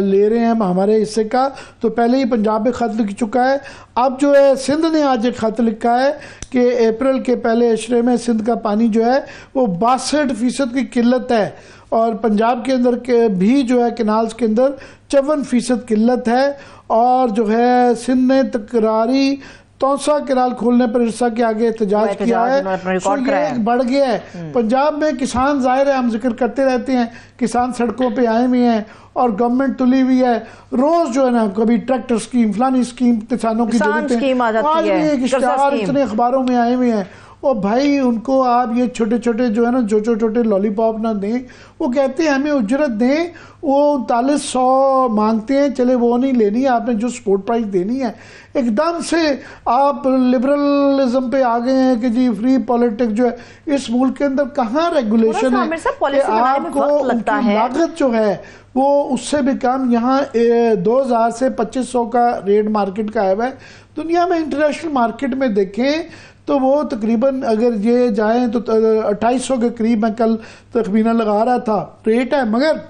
ले रहे हैं हमारे हिस्से का, तो पहले ही पंजाब में ख़त लिख चुका है। अब जो है सिंध ने आज एक ख़त लिखा है कि अप्रैल के पहले अशरे में सिंध का पानी जो है वो 62% की किल्लत है, और पंजाब के अंदर के भी जो है कैनाल्स के अंदर 54% किल्लत है। और जो है सिंध ने तकरारी तौसा कैनाल खोलने पर इरसा के आगे एहतजाज किया है, तो ये बढ़ गया है। पंजाब में किसान, जाहिर है हम जिक्र करते रहते हैं, किसान सड़कों पे आए हुए हैं और गवर्नमेंट तुली हुई है, रोज जो है ना कभी ट्रैक्टर स्कीम, फलानी स्कीम किसानों की जरूरत है, आज भी एक इश्तिहार इतने अखबारों में आए हुए हैं। और भाई उनको आप ये छोटे छोटे जो है ना जो छोटे लॉलीपॉप ना दें, वो कहते हैं हमें उजरत दें, वो 3900 मांगते हैं, चले वो नहीं लेनी है, आपने जो सपोर्ट प्राइस देनी है। एकदम से आप लिबरलिज्म पे आ गए हैं कि जी फ्री पॉलिटिक्स जो है इस मुल्क के अंदर कहाँ रेगुलेशन है कि आपको उनकी लागत जो है वो उससे भी कम। यहाँ 2000 से 2500 का रेट मार्केट का आया है। दुनिया में इंटरनेशनल मार्केट में देखें तो वो तकरीबन अगर ये जाएं तो 2800 के करीब मैं कल तखमीना लगा रहा था रेट है। मगर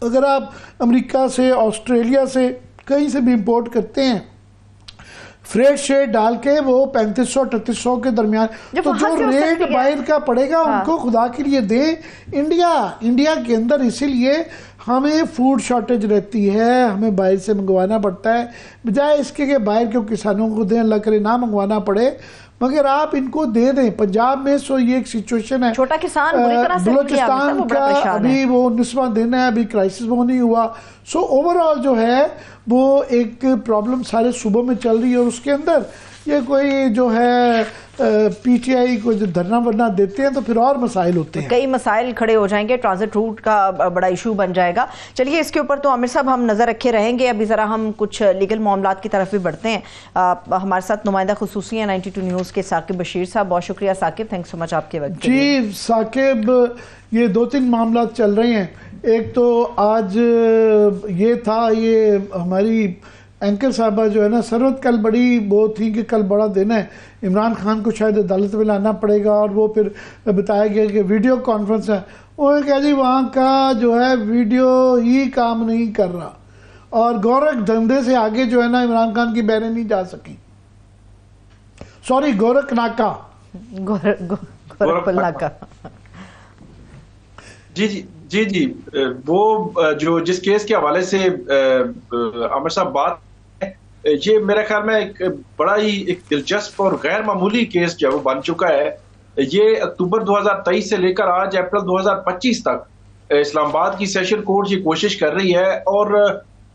अगर आप अमेरिका से, ऑस्ट्रेलिया से, कहीं से भी इंपोर्ट करते हैं, फ्रेट शेड डाल के वो 3500-3800 के दरमियान, तो जो रेट बाहर का पड़ेगा उनको खुदा के लिए दे। इंडिया के अंदर इसीलिए हमें फूड शॉर्टेज रहती है, हमें बाहर से मंगवाना पड़ता है, बजाय इसके कि बाहर के किसानों को दें, अल्लाह करे ना मंगवाना पड़े, मगर आप इनको दे दें। पंजाब में सो ये एक सिचुएशन है, छोटा किसान बलूचिस्तान का अभी वो 19वां दिन है, अभी क्राइसिस वो नहीं हुआ। सो ओवरऑल जो है वो एक प्रॉब्लम सारे सूबों में चल रही है, और उसके अंदर ये कोई जो है पीटीआई को जो धरना वरना देते हैं तो फिर और मसाइल होते हैं, कई मसाइल खड़े हो जाएंगे, ट्रांजिट रूट का बड़ा इशू बन जाएगा। चलिए इसके ऊपर तो आमिर साहब हम नजर रखे रहेंगे। अभी जरा हम कुछ लीगल मामलात की तरफ भी बढ़ते हैं। हमारे साथ नुमाइंदा खुसूसी हैं 92 न्यूज़ के साकिब बशीर साहब। बहुत शुक्रिया साकिब, थैंक्स सो मच आपके वक्त। जी साकिब, ये 2-3 मामलात चल रहे हैं। एक तो आज ये था, ये हमारी एंकर साहबा जो है ना, सरहद कल बड़ी वो थी कि कल बड़ा दिन है, इमरान खान को शायद अदालत में लाना पड़ेगा, और वो फिर बताया गया कि वीडियो कॉन्फ्रेंस है। वो कहा जी वहाँ का जो है वीडियो ही काम नहीं कर रहा, और गोरख धंधे से आगे जो है ना इमरान खान की बहनें नहीं जा सकी। सॉरी, गोरख नाका, गोरख नाका। जी जी जी जी, वो जो जिस केस के हवाले से आमिर साहब बात, ये मेरे ख्याल में एक बड़ा ही एक दिलचस्प और गैर मामूली केस जो है वो बन चुका है। ये अक्टूबर 2023 से लेकर आज अप्रैल 2025 तक इस्लामाबाद की सेशन कोर्ट ये कोशिश कर रही है, और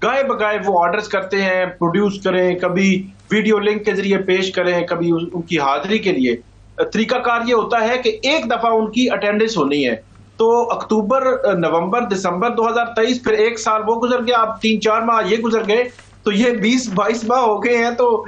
गाए बगाए वो ऑर्डर्स करते हैं प्रोड्यूस करें, कभी वीडियो लिंक के जरिए पेश करें, कभी उनकी हाजिरी के लिए। तरीकाकार ये होता है कि एक दफा उनकी अटेंडेंस होनी है, तो अक्टूबर, नवंबर, दिसंबर 2023, फिर 1 साल वो गुजर गया, अब 3-4 माह ये गुजर गए, तो ये 20-22 माह हो गए हैं। तो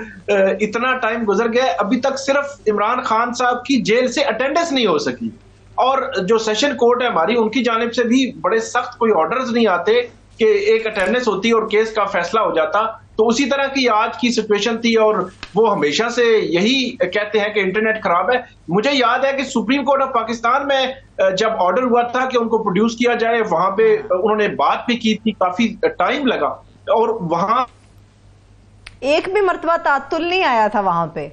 इतना टाइम गुजर गया, अभी तक सिर्फ इमरान खान साहब की जेल से अटेंडेंस नहीं हो सकी, और जो सेशन कोर्ट है हमारी, उनकी जानिब से भी बड़े सख्त कोई ऑर्डर्स नहीं आते कि एक अटेंडेंस होती और केस का फैसला हो जाता। तो उसी तरह की आज की सिचुएशन थी, और वो हमेशा से यही कहते हैं कि इंटरनेट खराब है। मुझे याद है कि सुप्रीम कोर्ट ऑफ पाकिस्तान में जब ऑर्डर हुआ था कि उनको प्रोड्यूस किया जाए, वहां पे उन्होंने बात भी की थी, काफी टाइम लगा, और वहां एक भी मर्तबा तातुल नहीं आया था वहां पे।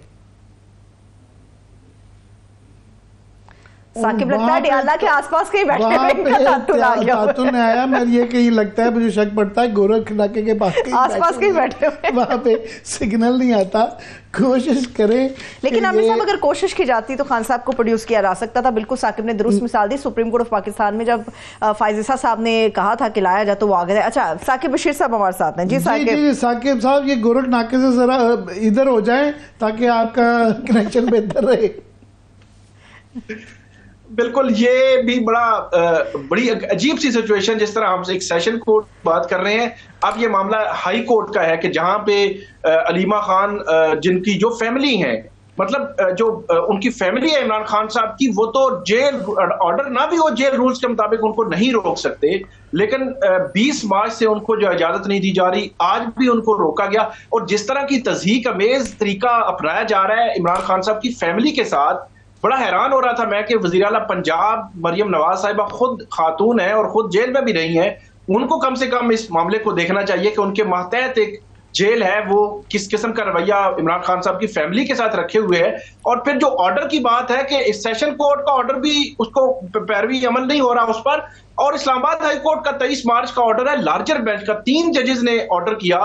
साकिब लगता है डियाला के आसपास कहीं बैठे हुए तातुल आ गया। तातुल नहीं आया, मैं ये कहीं लगता है, मुझे शक पड़ता है गोरख इलाके के पास आसपास कहीं बैठे हुए, वहां पे सिग्नल नहीं आता। कोशिश करें, लेकिन आमिर साहब अगर कोशिश की जाती तो खान साहब को प्रोड्यूस किया जा सकता था। बिल्कुल साकिब ने दुरुस्त मिसाल दी। सुप्रीम कोर्ट ऑफ पाकिस्तान में जब फायजिसा साहब ने कहा था कि लाया जाए तो वो आ गए। अच्छा, साकिब बशीर साहब हमारे साथ हैं। जी साकिब साहब, ये गोरख नाके से जरा इधर हो जाए ताकि आपका कनेक्शन बेहतर रहे। बिल्कुल, ये भी बड़ी अजीब सी सिचुएशन, जिस तरह हम एक सेशन कोर्ट बात कर रहे हैं, अब ये मामला हाई कोर्ट का है कि जहां पे अलीमा खान, जिनकी जो फैमिली है, मतलब जो उनकी फैमिली है इमरान खान साहब की, वो तो जेल ऑर्डर ना भी हो, जेल रूल्स के मुताबिक उनको नहीं रोक सकते, लेकिन 20 मार्च से उनको जो इजाजत नहीं दी जा रही, आज भी उनको रोका गया। और जिस तरह की तज़हीक अमेज तरीका अपनाया जा रहा है इमरान खान साहब की फैमिली के साथ, बड़ा हैरान हो रहा था मैं कि वज़ीर आला पंजाब मरियम नवाज साहिबा खुद खातून है और खुद जेल में भी नहीं है, उनको कम से कम इस मामले को देखना चाहिए कि उनके मातहत एक जेल है, वो किस किस्म का रवैया इमरान खान साहब की फैमिली के साथ रखे हुए है। और फिर जो ऑर्डर की बात है कि इस सेशन कोर्ट का ऑर्डर भी उसको पैरवी अमल नहीं हो रहा उस पर, और इस्लामाबाद हाई कोर्ट का 23 मार्च का ऑर्डर है, लार्जर बेंच का, 3 जजेस ने ऑर्डर किया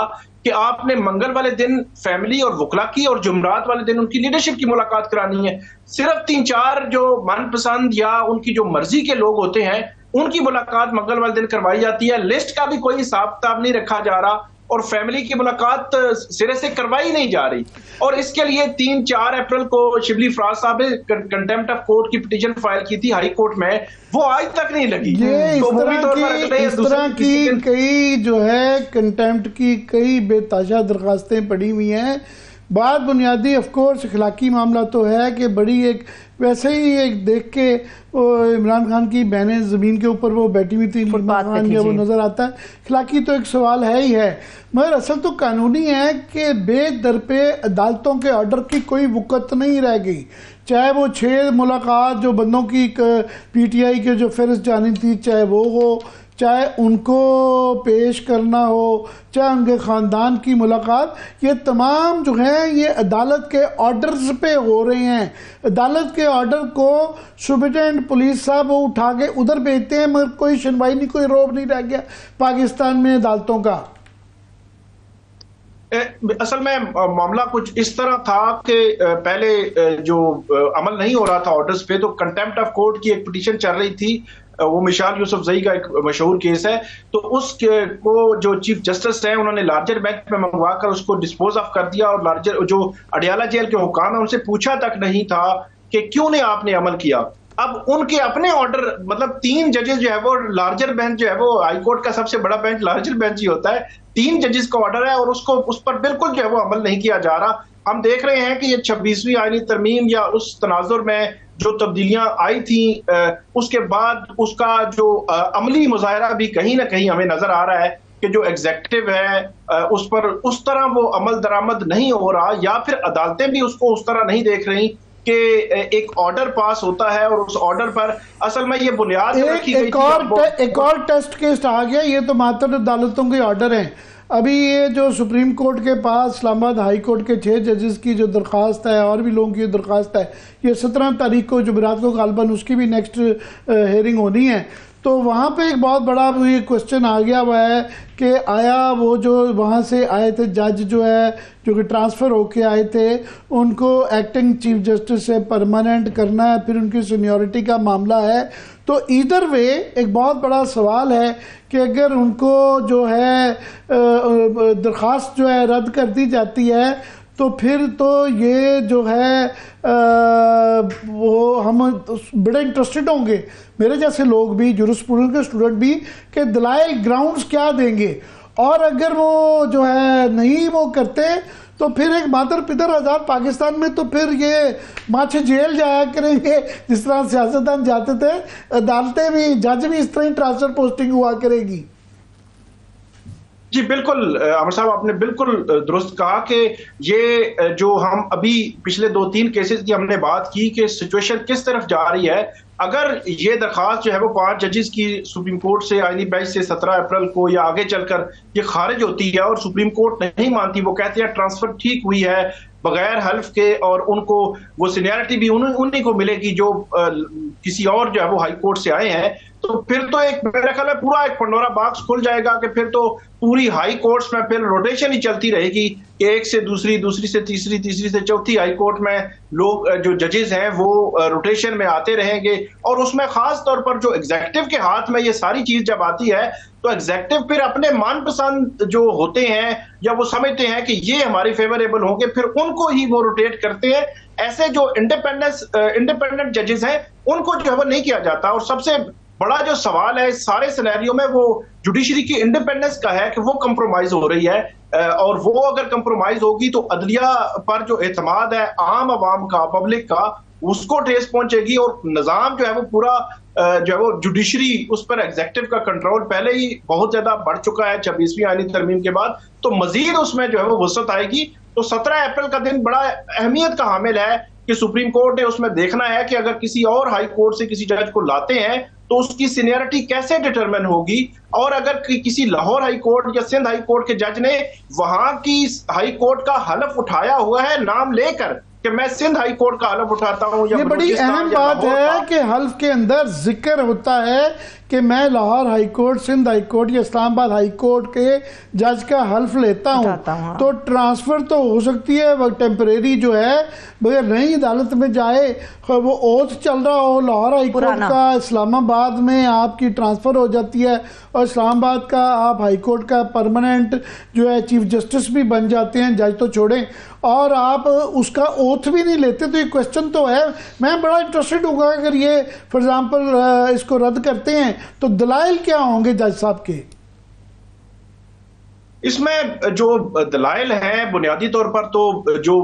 कि आपने मंगल वाले दिन फैमिली और वकला की और जुमरात वाले दिन उनकी लीडरशिप की मुलाकात करानी है। सिर्फ 3-4 जो मनपसंद या उनकी जो मर्जी के लोग होते हैं उनकी मुलाकात मंगल वाले दिन करवाई जाती है। लिस्ट का भी कोई हिसाब किताब नहीं रखा जा रहा, और फैमिली की मुलाकात सिरे से करवाई नहीं जा रही। और इसके लिए 3-4 अप्रैल को शिबली फराज साहब ने कंटेम्प्ट ऑफ कोर्ट की पिटीशन फाइल की थी हाई कोर्ट में, वो आज तक नहीं लगी। इस तरह की कई जो है कंटेम्प्ट की कई बेताशा दरखास्तें पड़ी हुई हैं। बात बुनियादी ऑफकोर्स अखलाकी मामला तो है कि बड़ी एक वैसे ही एक देख के इमरान खान की बहनें ज़मीन के ऊपर वो बैठी हुई थी, इमरान खान वो नज़र आता है, अखलाकी तो एक सवाल है ही है, मगर असल तो कानूनी है कि बेदर पे अदालतों के ऑर्डर की कोई वक़्त नहीं रह गई। चाहे वो 6 मुलाकात जो बंदों की PTI के जो फहरिस्त जानी थी, चाहे वो हो, चाहे उनको पेश करना हो, चाहे उनके ख़ानदान की मुलाकात, ये तमाम जो हैं ये अदालत के ऑर्डर्स पे हो रहे हैं। अदालत के ऑर्डर को सुप्रिटेंडेंट पुलिस साहब वो उठा के उधर भेजते हैं, मगर कोई सुनवाई नहीं, कोई रोब नहीं रह गया पाकिस्तान में अदालतों का। असल में मामला कुछ इस तरह था कि पहले जो अमल नहीं हो रहा था ऑर्डर्स पे, तो कंटेम्प्ट ऑफ कोर्ट की एक पिटीशन चल रही थी, वो मिशाल यूसुफजई का एक मशहूर केस है। तो उस को जो चीफ जस्टिस है उन्होंने लार्जर बेंच में मंगवा कर उसको डिस्पोज ऑफ कर दिया, और लार्जर जो अडियाला जेल के हुकाम है उनसे पूछा तक नहीं था कि क्यों नहीं आपने अमल किया। अब उनके अपने ऑर्डर, मतलब 3 जजेस जो है वो लार्जर बेंच जो है वो हाई कोर्ट का सबसे बड़ा बेंच लार्जर बेंच ही होता है, 3 जजेस का ऑर्डर है और उसको उस पर बिल्कुल जो है वो अमल नहीं किया जा रहा। हम देख रहे हैं कि ये 26वीं आईनी तरमीम या उस तनाजुर में जो तब्दीलियां आई थी उसके बाद उसका जो अमली मुजाहरा भी कहीं ना कहीं हमें नजर आ रहा है कि जो एग्जेक्टिव है उस पर उस तरह वो अमल दरामद नहीं हो रहा, या फिर अदालतें भी उसको उस तरह नहीं देख रही कि एक ऑर्डर पास होता है और उस ऑर्डर पर असल में ये बुनियाद रखी गई थी। एक और टेस्ट केस आ गया, ये तो मात्र अदालतों के ऑर्डर हैं। अभी ये जो सुप्रीम कोर्ट के पास इस्लामाबाद हाई कोर्ट के 6 जजेस की जो दरख्वास्त है और भी लोगों की दरख्वास्त है, ये 17 तारीख को जुमेरात को गालबन उसकी भी नेक्स्ट हेयरिंग होनी है। तो वहाँ पे एक बहुत बड़ा ये क्वेश्चन आ गया हुआ है कि आया वो जो वहाँ से आए थे जज जो है जो कि ट्रांसफ़र होके आए थे, उनको एक्टिंग चीफ जस्टिस से परमानेंट करना है, फिर उनकी सीनियरिटी का मामला है। तो इधर वे एक बहुत बड़ा सवाल है कि अगर उनको जो है दरख्वास्त जो है रद्द कर दी जाती है तो फिर तो ये जो है वो हम बड़े इंटरेस्टेड होंगे, मेरे जैसे लोग भी, जूरिस्प्रूडेंस के स्टूडेंट भी, कि दलाइल ग्राउंड्स क्या देंगे। और अगर वो जो है नहीं वो करते तो फिर एक मातर पितर आज़ाद पाकिस्तान में तो फिर ये माछे जेल जाया करेंगे जिस तरह सियासतदान जाते थे, अदालतें भी, जज भी इस तरह ही ट्रांसफर पोस्टिंग हुआ करेगी। जी बिल्कुल अमर साहब, आपने बिल्कुल दुरुस्त कहा कि ये जो हम अभी पिछले 2-3 केसेस की हमने बात की कि सिचुएशन किस तरफ जा रही है। अगर ये दरख्वास्त जो है वो 5 जजेस की सुप्रीम कोर्ट से आईनी बेंच से 17 अप्रैल को या आगे चलकर ये खारिज होती है और सुप्रीम कोर्ट नहीं मानती, वो कहते हैं ट्रांसफर ठीक हुई है बगैर हल्फ के और उनको वो सीनियरिटी भी उन्हीं को मिलेगी जो किसी और जो है वो हाई कोर्ट से आए हैं, तो फिर तो एक मेरा ख्याल है पूरा एक पंडोरा बॉक्स खुल जाएगा कि फिर तो पूरी हाई कोर्ट्स में फिर रोटेशन ही चलती रहेगी कि एक से दूसरी, दूसरी से तीसरी, तीसरी से चौथी हाई कोर्ट में लोग जो जजेस हैं वो रोटेशन में आते रहेंगे। और उसमें खास तौर पर जो एग्जेक्टिव के हाथ में ये सारी चीज जब आती है तो एग्जेक्टिव फिर अपने मनपसंद जो होते हैं या वो समझते हैं कि ये हमारे फेवरेबल होंगे, फिर उनको ही वो रोटेट करते हैं। ऐसे जो इंडिपेंडेंट जजेस हैं उनको जो है वो नहीं किया जाता। और सबसे बड़ा जो सवाल है इस सारे सिनेरियो में वो जुडिशरी की इंडिपेंडेंस का है कि वो कंप्रोमाइज हो रही है, और वो अगर कंप्रोमाइज होगी तो अदलिया पर जो एतमाद है आम आवाम का, पब्लिक का, उसको ठेस पहुंचेगी और निजाम जो है वो पूरा जो है वो जुडिशरी उस पर एग्जेक्टिव का कंट्रोल पहले ही बहुत ज्यादा बढ़ चुका है 26वीं आईनी तरमीम के बाद, तो मजीद उसमें जो है वो वसअत आएगी। तो 17 अप्रैल का दिन बड़ा अहमियत का हामिल है कि सुप्रीम कोर्ट ने उसमें देखना है कि अगर किसी और हाई कोर्ट से किसी जज को लाते हैं तो उसकी सीनियरिटी कैसे डिटरमिन होगी, और अगर किसी लाहौर हाई कोर्ट या सिंध हाई कोर्ट के जज ने वहां की हाई कोर्ट का हलफ उठाया हुआ है नाम लेकर कि मैं सिंध हाई कोर्ट का हलफ उठाता हूं, या ये बड़ी अहम बात है कि हल्फ के अंदर जिक्र होता है कि मैं Lahore high court, Sindh high court या इस्लामाबाद हाई कोर्ट के जज का हल्फ लेता हूं, तो ट्रांसफर तो हो सकती है वो टेम्परेरी जो है, मगर नई अदालत में जाए वो ओथ चल रहा हो लाहौर हाई कोर्ट का, इस्लामाबाद में आपकी ट्रांसफर हो जाती है और इस्लामाबाद का आप हाई कोर्ट का परमानेंट जो है चीफ जस्टिस भी बन जाते हैं, जज तो छोड़ें, और आप उसका ओथ भी नहीं लेते। तो ये क्वेश्चन तो है, मैं बड़ा इंटरेस्टेड होगा अगर ये फॉर एग्जांपल इसको रद्द करते हैं तो दलाइल क्या होंगे जज साहब के? इसमें जो दलाइल हैं बुनियादी तौर पर तो जो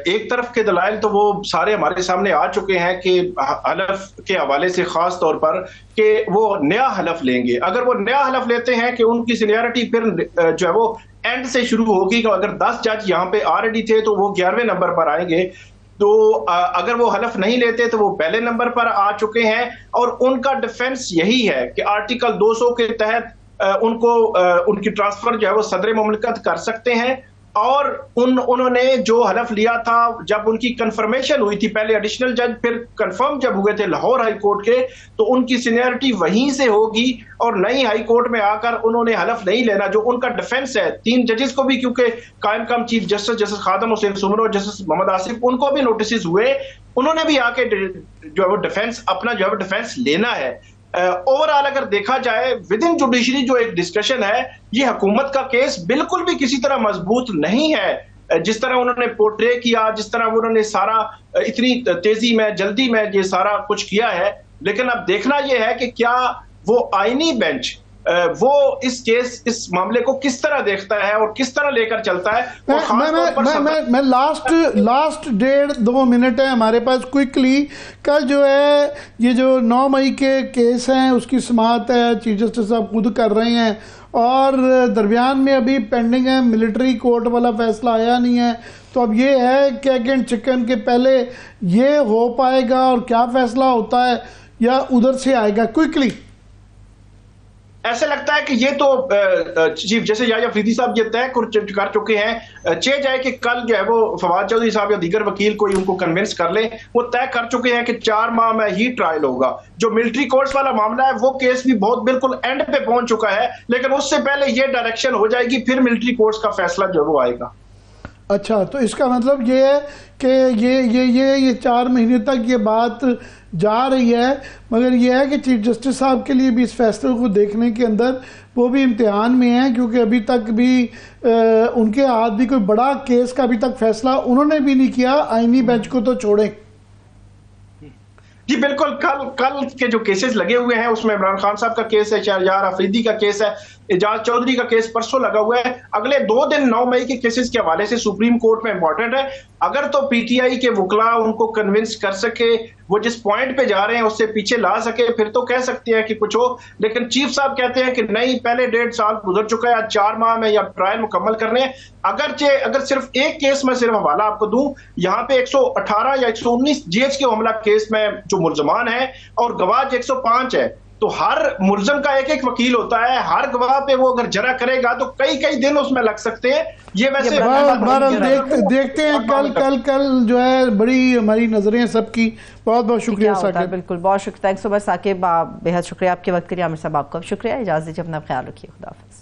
एक तरफ के दलाइल तो वो सारे हमारे सामने आ चुके हैं कि हलफ के हवाले से खास तौर पर कि वो नया हलफ लेंगे। अगर वो नया हलफ लेते हैं कि उनकी सीनियरिटी फिर जो है वो एंड से शुरू होगी, अगर 10 जज यहाँ पे ऑलरेडी थे तो वो 11वें नंबर पर आएंगे, तो अगर वो हलफ नहीं लेते तो वो पहले नंबर पर आ चुके हैं, और उनका डिफेंस यही है कि आर्टिकल 200 के तहत उनको उनकी ट्रांसफर जो है वो सदर मुमलिकत कर सकते हैं। और उन्होंने जो हलफ लिया था, जब उनकी कंफर्मेशन हुई थी, पहले एडिशनल जज फिर कंफर्म जब हुए थे लाहौर हाई कोर्ट के, तो उनकी सीनियरिटी वहीं से होगी, और नई हाई कोर्ट में आकर उन्होंने हलफ नहीं लेना। जो उनका डिफेंस है 3 जजेस को भी, क्योंकि कायम कम चीफ जस्टिस खादम हुसैन सुमर और जस्टिस मोहम्मद आसिफ, उनको भी नोटिस हुए, उन्होंने भी आके जो है वो डिफेंस अपना जो है डिफेंस लेना है। ओवरऑल अगर देखा जाए विद इन जुडिशरी जो एक डिस्कशन है, ये हुकूमत का केस बिल्कुल भी किसी तरह मजबूत नहीं है। जिस तरह उन्होंने पोर्ट्रे किया, जिस तरह उन्होंने सारा इतनी तेजी में जल्दी में ये सारा कुछ किया है, लेकिन अब देखना यह है कि क्या वो आईनी बेंच वो इस मामले को किस तरह देखता है और किस तरह लेकर चलता है। मैं लास्ट 1.5-2 मिनट है हमारे पास, क्विकली। कल जो है ये जो 9 मई के केस हैं उसकी समाअत है, चीफ जस्टिस साहब खुद कर रहे हैं, और दरमियान में अभी पेंडिंग है, मिलिट्री कोर्ट वाला फैसला आया नहीं है। तो अब ये है कि एंड चिकन के पहले ये हो पाएगा और क्या फैसला होता है, या उधर से आएगा? क्विकली ऐसे लगता है कि ये तो चीफ जैसे याह्या अफरीदी साहब ये तय कर चुके हैं, चाहे जाए कि कल जो है वो फवाद चौधरी साहब या दीगर वकील कोई उनको कन्विंस कर ले, वो तय कर चुके हैं कि 4 माह में ही ट्रायल होगा। जो मिलिट्री कोर्ट्स वाला मामला है वो केस भी बहुत बिल्कुल एंड पे पहुंच चुका है, लेकिन उससे पहले ये डायरेक्शन हो जाएगी, फिर मिलिट्री कोर्ट्स का फैसला जो वो आएगा। अच्छा, तो इसका मतलब ये है कि ये 4 महीने तक ये बात जा रही है, मगर ये है कि चीफ जस्टिस साहब के लिए भी इस फैसले को देखने के अंदर वो भी इम्तिहान में है, क्योंकि अभी तक भी उनके हाथ भी कोई बड़ा केस का अभी तक फैसला उन्होंने भी नहीं किया, आईनी बेंच को तो छोड़ें। जी बिल्कुल, कल के जो केसेस लगे हुए हैं उसमें इमरान खान साहब का केस है, शहरयार अफरीदी का केस है, एजाज चौधरी का केस परसों लगा हुआ है। अगले 2 दिन 9 मई के केसेस के हवाले से सुप्रीम कोर्ट में इंपॉर्टेंट है। अगर तो पीटीआई के वकला उनको कन्विंस कर सके, वो जिस पॉइंट पे जा रहे हैं उससे पीछे ला सके, फिर तो कह सकते हैं कि कुछ हो। लेकिन चीफ साहब कहते हैं कि नहीं, पहले 1.5 साल गुजर चुका है, 4 माह में या ट्रायल मुकम्मल करने हैं। अगर सिर्फ एक केस में सिर्फ हवाला आपको दूं, यहाँ पे 118 या 119 जीएचके हमला केस में जो मुल्जमान है और गवाह 105 है, तो हर मुलजम का एक वकील होता है, हर गवाह पे वो अगर जरा करेगा तो कई दिन उसमें लग सकते हैं। ये वैसे देखते हैं कल जो है बड़ी हमारी नजरें सबकी। बहुत बहुत शुक्रिया साकिब। बिल्कुल, बहुत शुक्रिया, थैंक्स सो मच साकिब, बेहद शुक्रिया आपके वक्त के लिए। आमिर साहब आपका शुक्रिया, इजाजत दीजिए, अपना ख्याल रखिए, खुदा हाफिज़।